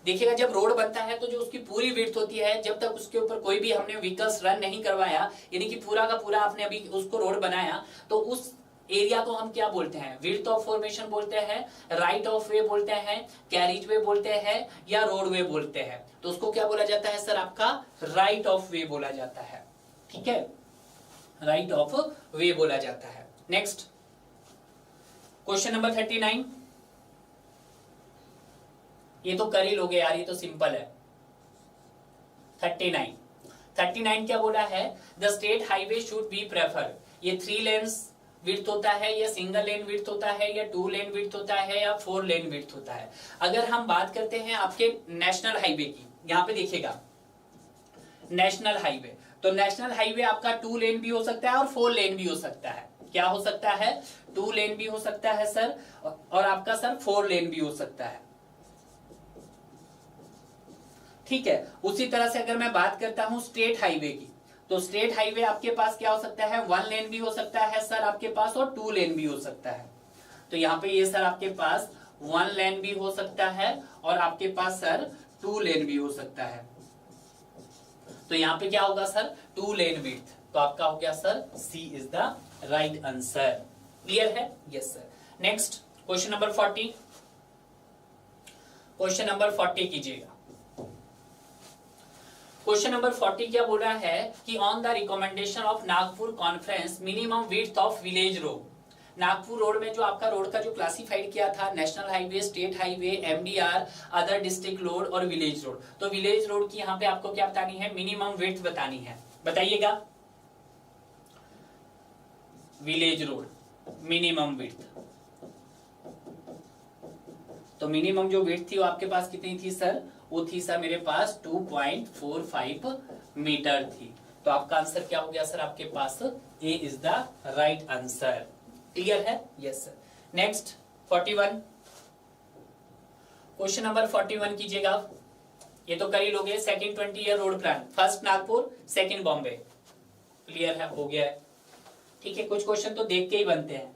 देखिएगा, जब रोड बनता है तो जो उसकी पूरी विड्थ होती है, जब तक उसके ऊपर कोई भी हमने व्हीकल्स रन नहीं करवाया, यानी कि पूरा का पूरा आपने अभी उसको रोड बनाया, तो उस एरिया को हम क्या बोलते हैं? विड्थ ऑफ फॉर्मेशन बोलते हैं, राइट ऑफ वे बोलते हैं, कैरिज वे बोलते हैं, या रोड वे बोलते हैं। तो उसको क्या बोला जाता है सर? आपका राइट ऑफ वे बोला जाता है, ठीक है। राइट ऑफ वे बोला जाता है। Next, question number 39। ये तो कर ही लोगे यार, ये तो सिंपल है। 39 क्या बोला है? The state highway should be prefer. ये 3 लेन्स विड्थ होता है, या सिंगल लेन विड्थ होता है, या 2 लेन विड्थ होता है, या 4 लेन विड्थ होता है। अगर हम बात करते हैं आपके नेशनल हाईवे की, यहां पे देखिएगा नेशनल हाईवे, तो नेशनल हाईवे आपका 2 लेन भी हो सकता है और 4 लेन भी हो सकता है। क्या हो सकता है? 2 लेन भी हो सकता है सर, और आपका सर 4 लेन भी हो सकता है, ठीक है। उसी तरह से अगर मैं बात करता हूं स्टेट हाईवे की, तो स्टेट हाईवे आपके पास क्या हो सकता है? 1 लेन भी हो सकता है सर आपके पास, और 2 लेन भी हो सकता है। तो यहाँ पे ये सर आपके पास 1 लेन भी हो सकता है, और आपके पास सर 2 लेन भी हो सकता है। तो यहाँ पे क्या होगा सर? 2 लेन विड्थ। तो आपका हो गया sir C is the right answer. Clear है? Yes sir. Next, question number 40। Question number 40 कीजिएगा। क्वेश्चन नंबर 40 क्या बोल रहा है कि on the recommendation of Nagpur conference minimum width of village road. Nagpur road में जो आपका रोड का जो क्लासिफाइड किया था, national highway, state highway, MDR, other district road और विलेज रोड। तो विलेज रोड की यहाँ पे आपको क्या बतानी है? मिनिमम विड्थ बतानी है। बताइएगा, विलेज रोड मिनिमम विड्थ तो मिनिमम जो विड्थ थी वो आपके पास कितनी थी सर, वो थी सर मेरे पास 2.45 मीटर थी। तो आपका आंसर क्या हो गया सर आपके पास, A is the right answer. Clear है? Yes sir. Next 41, question number 41 कीजिएगा आप। ये तो कर ही लोगे, second 20 year road plan, first Nagpur, second Bombay. Clear है? हो गया है। ठीक है, कुछ क्वेश्चन तो देख के ही बनते हैं।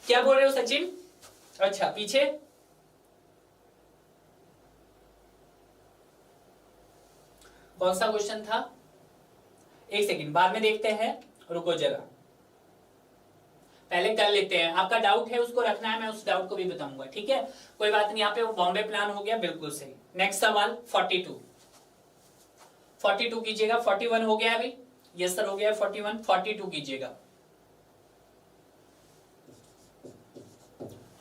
क्या बोल रहे हो सचिन? अच्छा, पीछे कौन सा क्वेश्चन था? एक सेकंड, बाद में देखते हैं, रुको जरा, पहले कर लेते हैं। आपका डाउट है उसको रखना है, मैं उस डाउट को भी बताऊंगा। ठीक है, कोई बात नहीं। यहाँ पे वो बॉम्बे प्लान हो गया, बिल्कुल सही। नेक्स्ट सवाल 42 कीजिएगा। 41 हो गया अभी? यस सर हो गया। 42 कीजिएगा।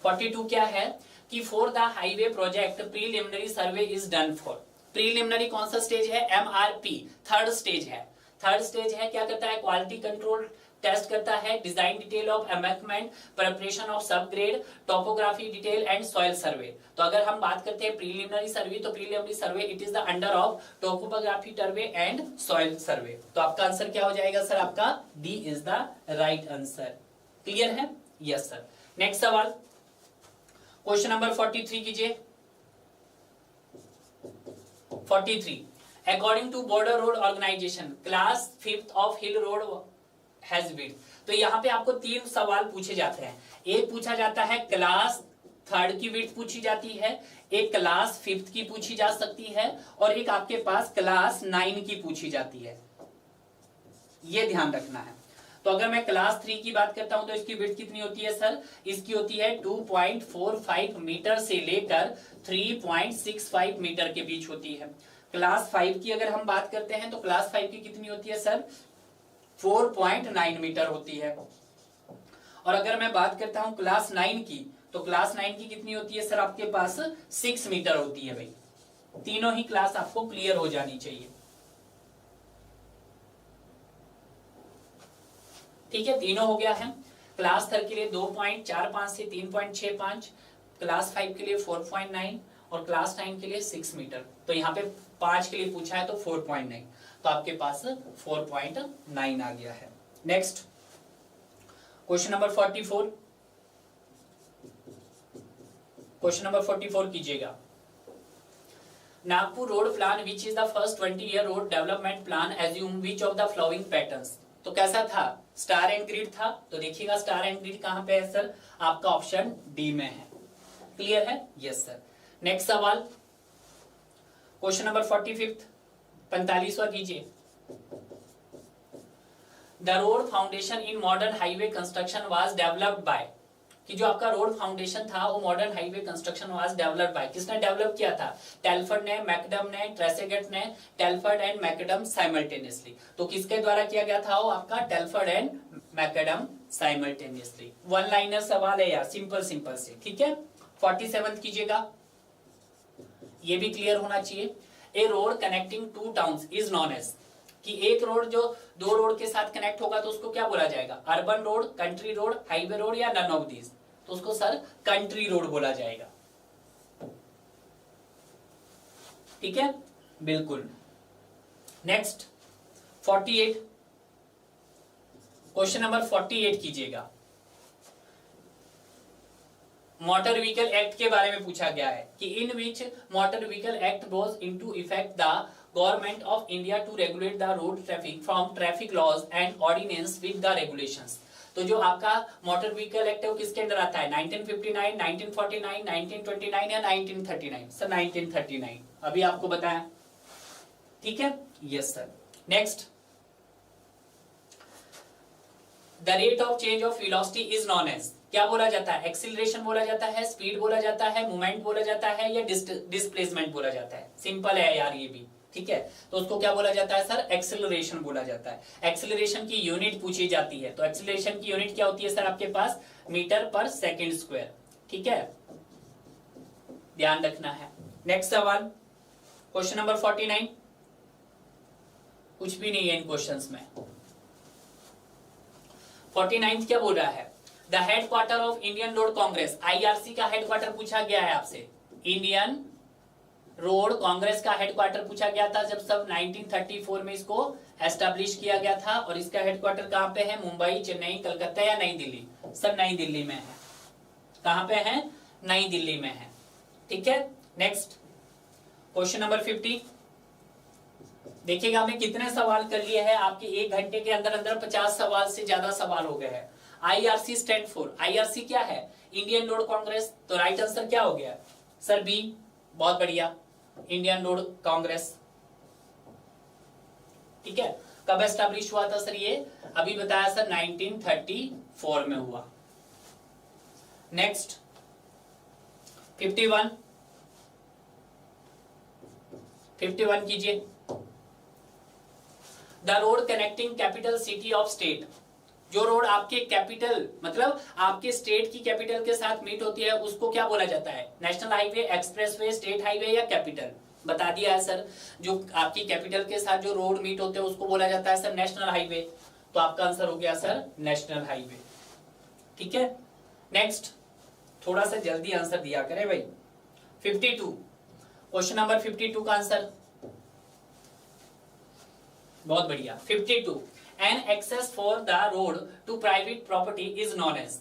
42 क्या है कि for the highway project preliminary survey is done for. Preliminary कौन सा स्टेज है? MRP, थर्ड स्टेज है। थर्ड स्टेज है, क्या करता है? क्वालिटी कंट्रोल टेस्ट करता है, design detail of embankment, preparation of sub grade, topography detail and soil survey. तो अगर हम बात करते हैं प्रीलिमिनरी सर्वे, तो preliminary survey it is the under of topography survey and soil survey. तो आपका आंसर क्या हो जाएगा सर? आपका D is the right answer. Clear है? Yes sir. नेक्स्ट सवाल क्वेश्चन नंबर 43 कीजिए। 43, according to border road organisation class 5th of hill road has width. तो यहाँ पे आपको 3 सवाल पूछे जाते हैं। एक पूछा जाता है क्लास 3rd की विड्थ पूछी जाती है, एक क्लास 5th की पूछी जा सकती है, और एक आपके पास क्लास 9 की पूछी जाती है। ये ध्यान रखना है। तो अगर मैं क्लास 3 की बात करता हूं तो इसकी विड्थ कितनी होती है सर? इसकी होती है 2.45 मीटर से लेकर 3.65 मीटर के बीच होती है। क्लास 5 की अगर हम बात करते हैं तो क्लास 5 की कितनी होती है सर? 4.9 मीटर होती है। और अगर मैं बात करता हूं क्लास 9 की, तो क्लास 9 की कितनी होती है सर? आपके पास 6 मीटर होती है। भाई तीनों ही क्लास आपको क्लियर हो जानी चाहिए। ठीक है, तीनों हो गया है। क्लास 3 के लिए 2.45 से 3.65, क्लास 5 के लिए 4.9 और क्लास 9 के लिए 6 मीटर। तो यहाँ पे 5 के लिए पूछा है तो 4.9, तो आपके पास 4.9 आ गया है। Next question number 44, question number 44 कीजिएगा। Nagpur road plan which is the first 20 year road development plan assume which of the flowing patterns. तो कैसा था? स्टार एंड ग्रिड था। तो देखिएगा स्टार एंड ग्रिड कहां पे है सर? आपका ऑप्शन डी में है। क्लियर है? Yes sir. नेक्स्ट सवाल क्वेश्चन नंबर 45, 45वां कीजिए। The road foundation in modern highway construction was developed by, कि जो आपका रोड फाउंडेशन था वो modern highway construction was developed by, किसने डेवलप किया था? टेलफर्ड ने, मैकडम ने, ट्रेसेगेट ने, टेलफर्ड एंड मैकडम साइमल्टेनियसली। तो किसके द्वारा किया गया था? वो आपका Telford and McAdam simultaneously. One liner सवाल है यार, सिंपल सिंपल से। ठीक है, 47 कीजिएगा। ये भी क्लियर होना चाहिए। A road connecting 2 towns is known as, कि एक रोड जो 2 रोड के साथ कनेक्ट होगा तो उसको क्या बोला जाएगा? Urban road, country road, highway road या नन ऑफ दीज? तो उसको सर कंट्री रोड बोला जाएगा। ठीक है, बिल्कुल। नेक्स्ट 48, क्वेश्चन नंबर 48 कीजिएगा। मोटर व्हीकल एक्ट के बारे में पूछा गया है कि in which motor vehicle act goes into effect the government of India to regulate the road traffic from traffic laws and ordinance with the regulations. तो जो आपका मोटर व्हीकल एक्ट है वो किसके अंडर आता है? 1959, 1949, 1929 या 1939? सर 1939 अभी आपको बताया। ठीक है, yes sir. Next, the rate of change of velocity is known as, क्या बोला जाता है? एक्सीलरेशन बोला जाता है, स्पीड बोला जाता है, मूवमेंट बोला जाता है या डिस्प्लेसमेंट बोला जाता है? सिंपल है यार ये भी। ठीक है, तो उसको क्या बोला जाता है सर? एक्सीलरेशन बोला जाता है। एक्सीलरेशन की यूनिट पूछी जाती है, तो एक्सीलरेशन की यूनिट क्या होती है सर आपके पास? मीटर पर सेकेंड स्क्वायर। ठीक है, ध्यान रखना है। नेक्स्ट सवाल क्वेश्चन नंबर 49, कुछ भी नहीं है इन क्वेश्चंस में। 49th क्या बोल रहा है, the headquarter of Indian road Congress, IRC का हेडक्वार्टर पूछा गया है आपसे। इंडियन रोड कांग्रेस का हेडक्वार्टर पूछा गया था जब सब 1934 में इसको एस्टैब्लिश किया गया था। और इसका हेडक्वार्टर कहाँ पे है, मुंबई, चेन्नई, कलकत्ता या नई दिल्ली? सब नई दिल्ली में है। कहां पे है, नई दिल्ली में है। ठीक है, नेक्स्ट क्वेश्चन नंबर 50। देखिएगा हमने कितने सवाल कर लिए हैं, आपके 1 घंटे के अंदर अंदर 50 सवाल से ज्यादा सवाल हो गए हैं। आईआरसी स्टैंड फॉर, आईआरसी क्या है, इंडियन रोड कांग्रेस। तो राइट आंसर क्या हो गया सर, बी। बहुत बढ़िया, इंडियन रोड कांग्रेस। ठीक है, कब एस्टैब्लिश हुआ था सर ये, अभी बताया सर 1934 में हुआ। नेक्स्ट 51 कीजिए। The road connecting capital city of state, जो रोड आपके कैपिटल मतलब आपके स्टेट की कैपिटल के साथ मीट होती है उसको क्या बोला जाता है, national highway, expressway, state highway या कैपिटल? बता दिया है सर, जो आपकी कैपिटल के साथ जो रोड मीट होते हैं उसको बोला जाता है सर नेशनल हाईवे। तो आपका आंसर हो गया सर नेशनल हाईवे। ठीक है, नेक्स्ट थोड़ा सा जल्दी आंसर दिया करें भाई। 52 क्वेश्चन नंबर 52 का आंसर, बहुत बढ़िया। 52 an access for the road to private property is known as.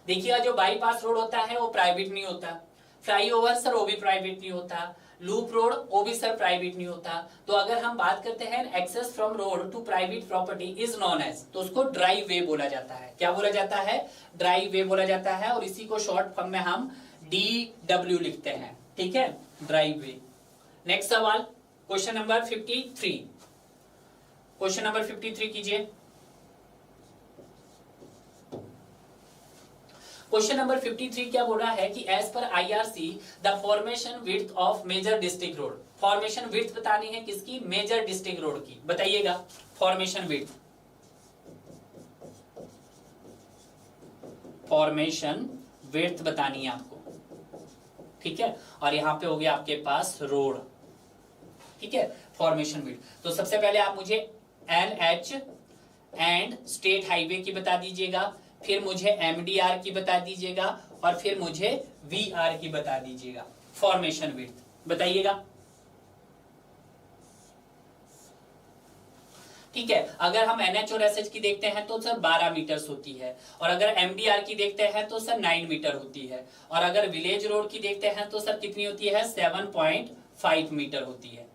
देखिएगा जो बाईपास रोड होता है वो प्राइवेट नहीं होता, फ्लाईओवर सर वो भी प्राइवेट नहीं होता, लूप रोड वो भी सर प्राइवेट नहीं होता। तो अगर हम बात करते हैं access from road to private property is known as, तो उसको ड्राइव वे बोला जाता है। क्या बोला जाता है, ड्राइव वे बोला जाता है। और इसी को शॉर्ट फॉर्म में हम DW लिखते हैं। ठीक है, ड्राइव वे। नेक्स्ट सवाल क्वेश्चन नंबर 53, क्वेश्चन नंबर 53 कीजिए। क्वेश्चन नंबर 53 क्या बोल रहा है कि as per IRC the formation width of major district road, formation width बतानी है किसकी, मेजर डिस्ट्रिक्ट रोड की। बताइएगा फॉर्मेशन विड्थ, फॉर्मेशन विड्थ बतानी है आपको। ठीक है, और यहां पे हो गया आपके पास रोड। ठीक है, फॉर्मेशन विड्थ। तो सबसे पहले आप मुझे NH एंड स्टेट हाईवे की बता दीजिएगा, फिर मुझे MDR की बता दीजिएगा और फिर मुझे VR की बता दीजिएगा। फॉर्मेशन विड्थ बताइएगा। ठीक है, अगर हम NH और SH की देखते हैं तो सर 12 मीटर्स होती है, और अगर MDR की देखते हैं तो सर 9 मीटर होती है, और अगर विलेज रोड की देखते हैं तो सर कितनी होती है, 7.5 मीटर होती है।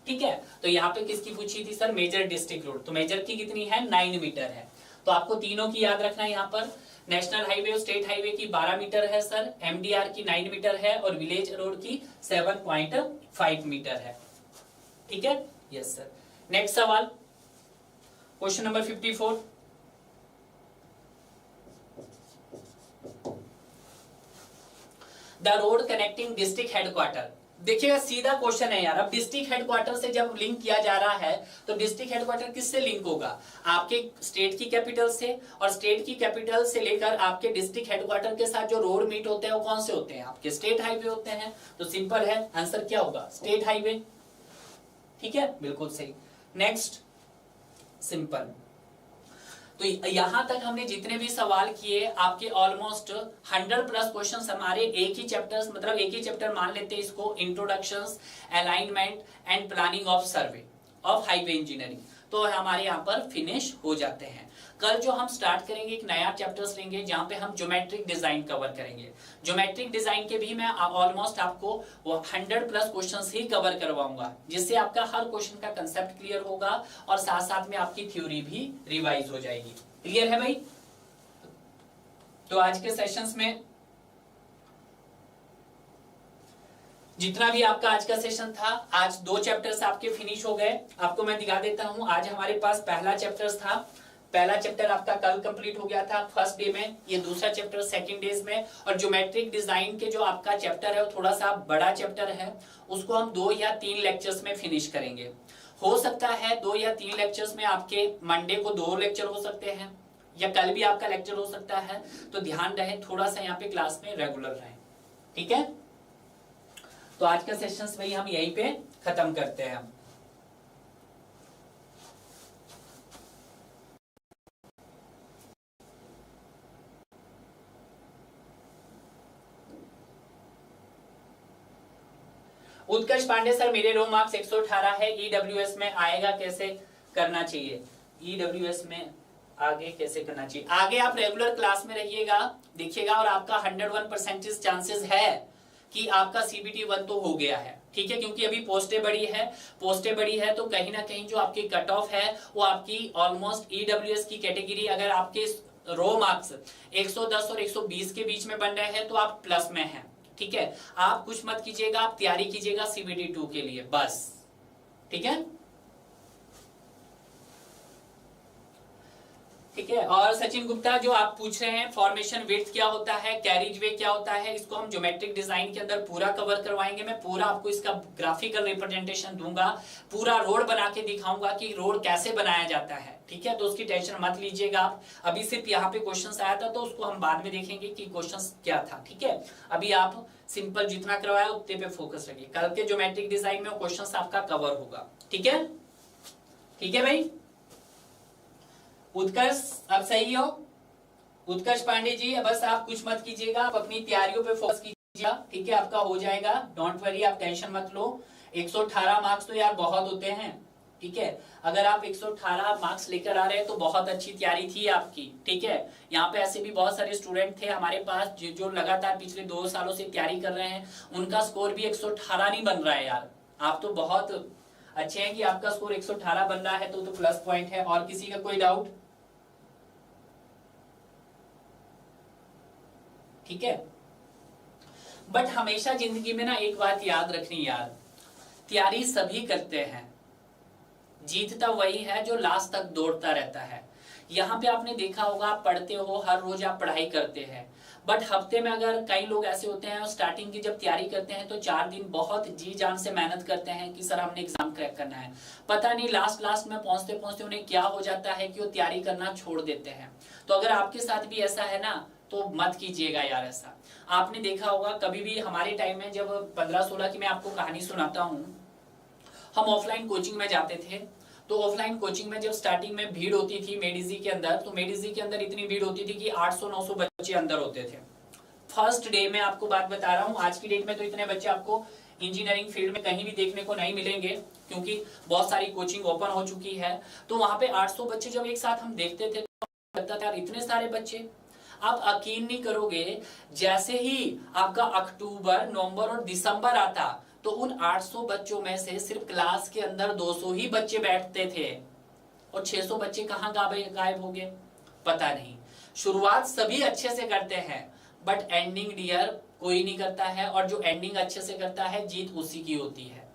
ठीक है, तो यहाँ पे किसकी पूछी थी सर, मेजर डिस्ट्रिक्ट रोड। तो मेजर की कितनी है, 9 मीटर है। तो आपको तीनों की याद रखना है। यहाँ पर नेशनल हाईवे और स्टेट हाईवे की 12 मीटर है सर, MDR की 9 मीटर है और विलेज रोड की 7.5 मीटर है। ठीक है, यस सर। नेक्स्ट सवाल question number 54, the road connecting district headquarter. देखिएगा सीधा क्वेश्चन है यार। अब डिस्ट्रिक्ट हेडक्वार्टर से जब लिंक किया जा रहा है तो डिस्ट्रिक्ट हेडक्वार्टर किससे लिंक होगा, आपके स्टेट की कैपिटल से, और स्टेट की कैपिटल से लेकर आपके डिस्ट्रिक्ट हेडक्वार्टर के साथ जो रोड मीट होते हैं वो कौन से होते हैं, आपके स्टेट हाईवे होते हैं। तो सिंपल है, आंसर क्या होगा, स्टेट हाईवे। ठीक है, बिल्कुल सही। Next simple. तो यहां तक हमने जितने भी सवाल किए आपके ऑलमोस्ट 100+ क्वेश्चंस हमारे एक ही चैप्टर, मतलब एक ही चैप्टर मान लेते हैं इसको, introductions, alignment and planning of survey of highway engineering, तो हमारे यहाँ पर फिनिश हो जाते हैं। कल जो हम स्टार्ट करेंगे एक नया चैप्टर्स लेंगे जहां पे हम ज्योमेट्रिक डिजाइन कवर करेंगे। ज्योमेट्रिक डिजाइन के भी मैं ऑलमोस्ट आपको 100+ क्वेश्चंस ही कवर करवाऊंगा, जिससे आपका हर क्वेश्चन का कंसेप्ट क्लियर होगा और साथ साथ में आपकी थ्योरी भी रिवाइज हो जाएगी। क्लियर है भाई? तो आज के सेशंस में जितना भी आपका आज का सेशन था, आज 2 चैप्टर्स आपके फिनिश हो गए। आपको मैं दिखा देता हूं, आज हमारे पास पहला चैप्टर था, पहला चैप्टर आपका कल कंप्लीट हो गया था फर्स्ट डे में, ये दूसरा चैप्टर सेकंड डेज में। और ज्योमेट्रिक डिजाइन के जो आपका चैप्टर है वो थोड़ा सा बड़ा चैप्टर है, उसको हम 2 या 3 लेक्चर्स में फिनिश करेंगे। हो सकता है 2 या 3 लेक्चर्स में आपके मंडे को 2 लेक्चर हो सकते हैं या कल भी आपका लेक्चर हो सकता है, तो ध्यान रहे थोड़ा सा यहाँ पे क्लास में रेगुलर रहे। ठीक है, तो आज का सेशन भाई हम यहीं पे खत्म करते हैं। उत्कर्ष पांडे सर, मेरे रो मार्क्स 118 है, ईडब्ल्यूएस में आएगा कैसे करना चाहिए? ईडब्ल्यूएस में आगे कैसे करना चाहिए? आगे आप रेगुलर क्लास में रहिएगा, देखिएगा, और आपका 101% चांसेस है कि आपका सीबीटी 1 तो हो गया है, ठीक है, क्योंकि अभी पोस्टें बड़ी है तो कहीं ना कहीं जो आपकी कट ऑफ है वो आपकी ऑलमोस्ट ईडब्ल्यूएस की कैटेगरी, अगर आपके रो मार्क्स 110 और 120 के बीच में बन रहे हैं तो आप प्लस में हैं, ठीक है। आप कुछ मत कीजिएगा, आप तैयारी कीजिएगा सीबीटी 2 के लिए बस, ठीक है, ठीक है। और सचिन गुप्ता, जो आप पूछ रहे हैं फॉर्मेशन विड्थ क्या होता है, कैरिज वे क्या होता है, इसको हम ज्योमेट्रिक डिजाइन के अंदर पूरा कवर करवाएंगे। मैं पूरा आपको इसका ग्राफिकल रिप्रेजेंटेशन दूंगा, पूरा रोड बना के दिखाऊंगा कि रोड कैसे बनाया जाता है, ठीक है। तो उसकी टेंशन मत लीजिएगा आप, अभी सिर्फ यहाँ पे क्वेश्चन आया था तो उसको हम बाद में देखेंगे कि क्वेश्चन क्या था, ठीक है। अभी आप सिंपल जितना करवाया उतने पे फोकस रखिए, कल के ज्योमेट्रिक डिजाइन में क्वेश्चन आपका कवर होगा, ठीक है, ठीक है भाई। उत्कर्ष अब सही हो? उत्कर्ष पांडे जी, बस आप कुछ मत कीजिएगा, आप अपनी तैयारियों पे फोकस कीजिएगा, ठीक है, आपका हो जाएगा, डोंट वरी, आप टेंशन मत लो। 118 मार्क्स तो यार बहुत होते हैं, ठीक है। अगर आप 118 मार्क्स लेकर आ रहे हैं तो बहुत अच्छी तैयारी थी आपकी, ठीक है। यहाँ पे ऐसे भी बहुत सारे स्टूडेंट थे हमारे पास जो लगातार पिछले 2 सालों से तैयारी कर रहे हैं, उनका स्कोर भी 118 नहीं बन रहा है यार। आप तो बहुत अच्छे हैं कि आपका स्कोर 118 बन रहा है तो प्लस पॉइंट है। और किसी का कोई डाउट? ठीक है, बट हमेशा जिंदगी में ना एक बात याद रखनी यार, तैयारी सभी करते हैं, जीतता वही है जो लास्ट तक दौड़ता रहता है। यहाँ पे आपने देखा होगा, आप पढ़ते हो, हर रोज आप पढ़ाई करते हैं, बट हफ्ते में अगर कई लोग ऐसे होते हैं स्टार्टिंग की जब तैयारी करते हैं तो 4 दिन बहुत जी जान से मेहनत करते हैं कि सर हमने एग्जाम क्रैक करना है, पता नहीं लास्ट में पहुंचते पहुंचते उन्हें क्या हो जाता है कि वो तैयारी करना छोड़ देते हैं। तो अगर आपके साथ भी ऐसा है ना तो मत कीजिएगा यार ऐसा। आपने देखा होगा कभी भी हमारे टाइम में जब 15-16 की मैं आपको कहानी सुनाता हूँ, हम ऑफलाइन कोचिंग में जाते थे, तो ऑफलाइन कोचिंग में जब स्टार्टिंग में भीड़ होती थी मेडिजी के अंदर, तो मेडिजी के अंदर इतनी भीड़ होती थी कि 800-900 बच्चे अंदर होते थे फर्स्ट डे में। आपको बात बता रहा हूँ, आज की डेट में तो इतने बच्चे आपको इंजीनियरिंग फील्ड में कहीं भी देखने को नहीं मिलेंगे, क्योंकि बहुत सारी कोचिंग ओपन हो चुकी है। तो वहां पे 800 बच्चे जब एक साथ हम देखते थे तो लगता था यार इतने सारे बच्चे। आप यकीन नहीं करोगे, जैसे ही आपका अक्टूबर, नवंबर और दिसंबर आता तो उन 800 बच्चों में से सिर्फ क्लास के अंदर 200 ही बच्चे बैठते थे और 600 बच्चे कहाँ गायब हो गए पता नहीं। शुरुआत सभी अच्छे से करते हैं बट एंडिंग डियर कोई नहीं करता है, और जो एंडिंग अच्छे से करता है जीत उसी की होती है।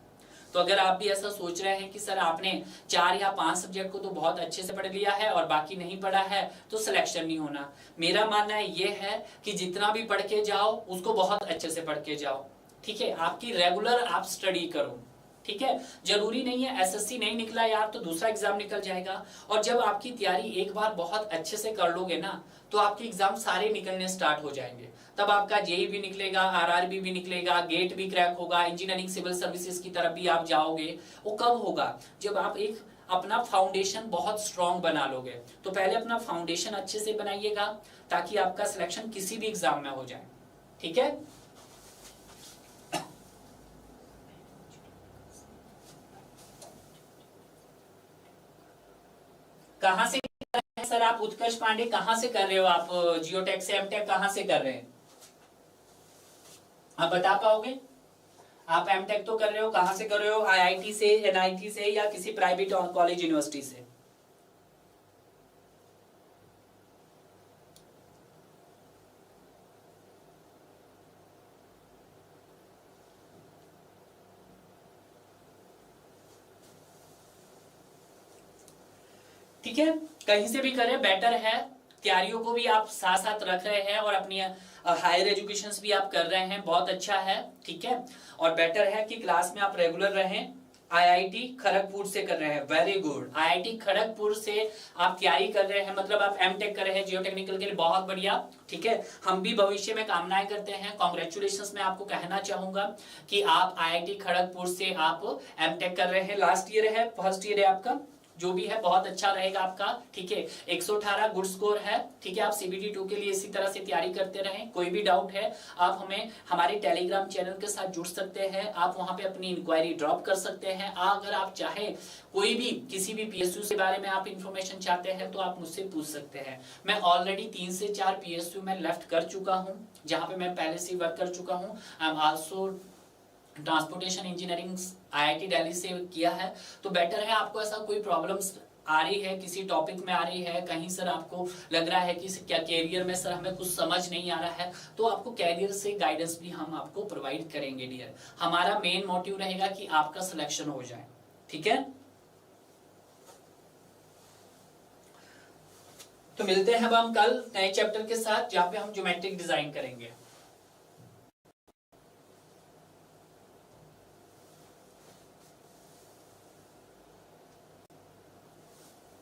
तो अगर आप भी ऐसा सोच रहे हैं कि सर आपने 4 या 5 सब्जेक्ट को तो बहुत अच्छे से पढ़ लिया है और बाकी नहीं पढ़ा है तो सिलेक्शन नहीं होना, मेरा मानना ये है कि जितना भी पढ़ के जाओ उसको बहुत अच्छे से पढ़ के जाओ, ठीक है। आपकी रेगुलर आप स्टडी करो, ठीक है। जरूरी नहीं है एसएससी नहीं निकला यार तो दूसरा एग्जाम निकल जाएगा। और जब आपकी तैयारी एक बार बहुत अच्छे से कर लोगे ना तो आपके एग्जाम सारे निकलने स्टार्ट हो जाएंगे। तब आपका जेई भी निकलेगा, आरआरबी भी निकलेगा, गेट भी क्रैक होगा, इंजीनियरिंग सिविल सर्विसेज की तरफ भी आप जाओगे। वो कब होगा? जब आप एक अपना फाउंडेशन बहुत स्ट्रांग बना लोगे। तो पहले अपना फाउंडेशन अच्छे से बनाइएगा ताकि आपका सिलेक्शन किसी भी एग्जाम में हो जाए, ठीक है। कहां से कर रहे हैं सर आप? उत्कर्ष पांडे कहां से कर रहे हो आप? जियोटेक से एमटेक कहां से कर रहे हैं? आप बता पाओगे? आप एमटेक तो कर रहे हो, कहां से कर रहे हो? आईआईटी से, एनआईटी से, या किसी प्राइवेट कॉलेज यूनिवर्सिटी से? ठीक है, कहीं से भी करें बेटर है। तैयारियों को भी आप साथ साथ रख रहे हैं और अपनी हायर एजुकेशन भी आप कर रहे हैं, बहुत अच्छा है, ठीक है। और बेटर है कि क्लास में आप रेगुलर रहें, आईआईटी खड़गपुर से कर रहे हैं, वेरी गुड। आईआईटी खड़गपुर से आप तैयारी कर रहे हैं, मतलब आप एमटेक कर रहे हैं जियो टेक्निकल के लिए, बहुत बढ़िया। ठीक है, हम भी भविष्य में कामनाएं करते हैं। कांग्रेचुलेशंस मैं आपको कहना चाहूंगा कि आप आईआईटी खड़गपुर से आप एमटेक कर रहे हैं, लास्ट ईयर है, फर्स्ट ईयर है आपका, जो भी है बहुत अच्छा रहेगा आपका। ठीक है, 118 गुड स्कोर है। ठीक है, आप सीबीटी 2 के लिए इसी तरह से तैयारी करते रहें। कोई भी डाउट है आप हमें हमारे टेलीग्राम चैनल के साथ जुड़ सकते हैं, आप वहां पे अपनी इंक्वायरी ड्रॉप कर सकते हैं। अगर आप चाहे कोई भी किसी भी पीएसयू के बारे में आप इंफॉर्मेशन चाहते हैं तो आप मुझसे पूछ सकते हैं। मैं ऑलरेडी 3 से 4 पीएसयू में लेफ्ट कर चुका हूं, जहां पे मैं पहले से वर्क कर चुका हूं। I am also transportation engineering IIT Delhi से किया है। तो बेटर है, आपको ऐसा कोई प्रॉब्लम्स आ रही है, किसी टॉपिक में आ रही है, कहीं सर आपको लग रहा है कि क्या कैरियर में सर हमें कुछ समझ नहीं आ रहा है, तो आपको कैरियर से गाइडेंस भी हम आपको प्रोवाइड करेंगे डियर। हमारा मेन मोटिव रहेगा कि आपका सिलेक्शन हो जाए। ठीक है, तो मिलते हैं अब हम कल नए चैप्टर के साथ, जहां पे हम ज्योमेट्रिक डिजाइन करेंगे।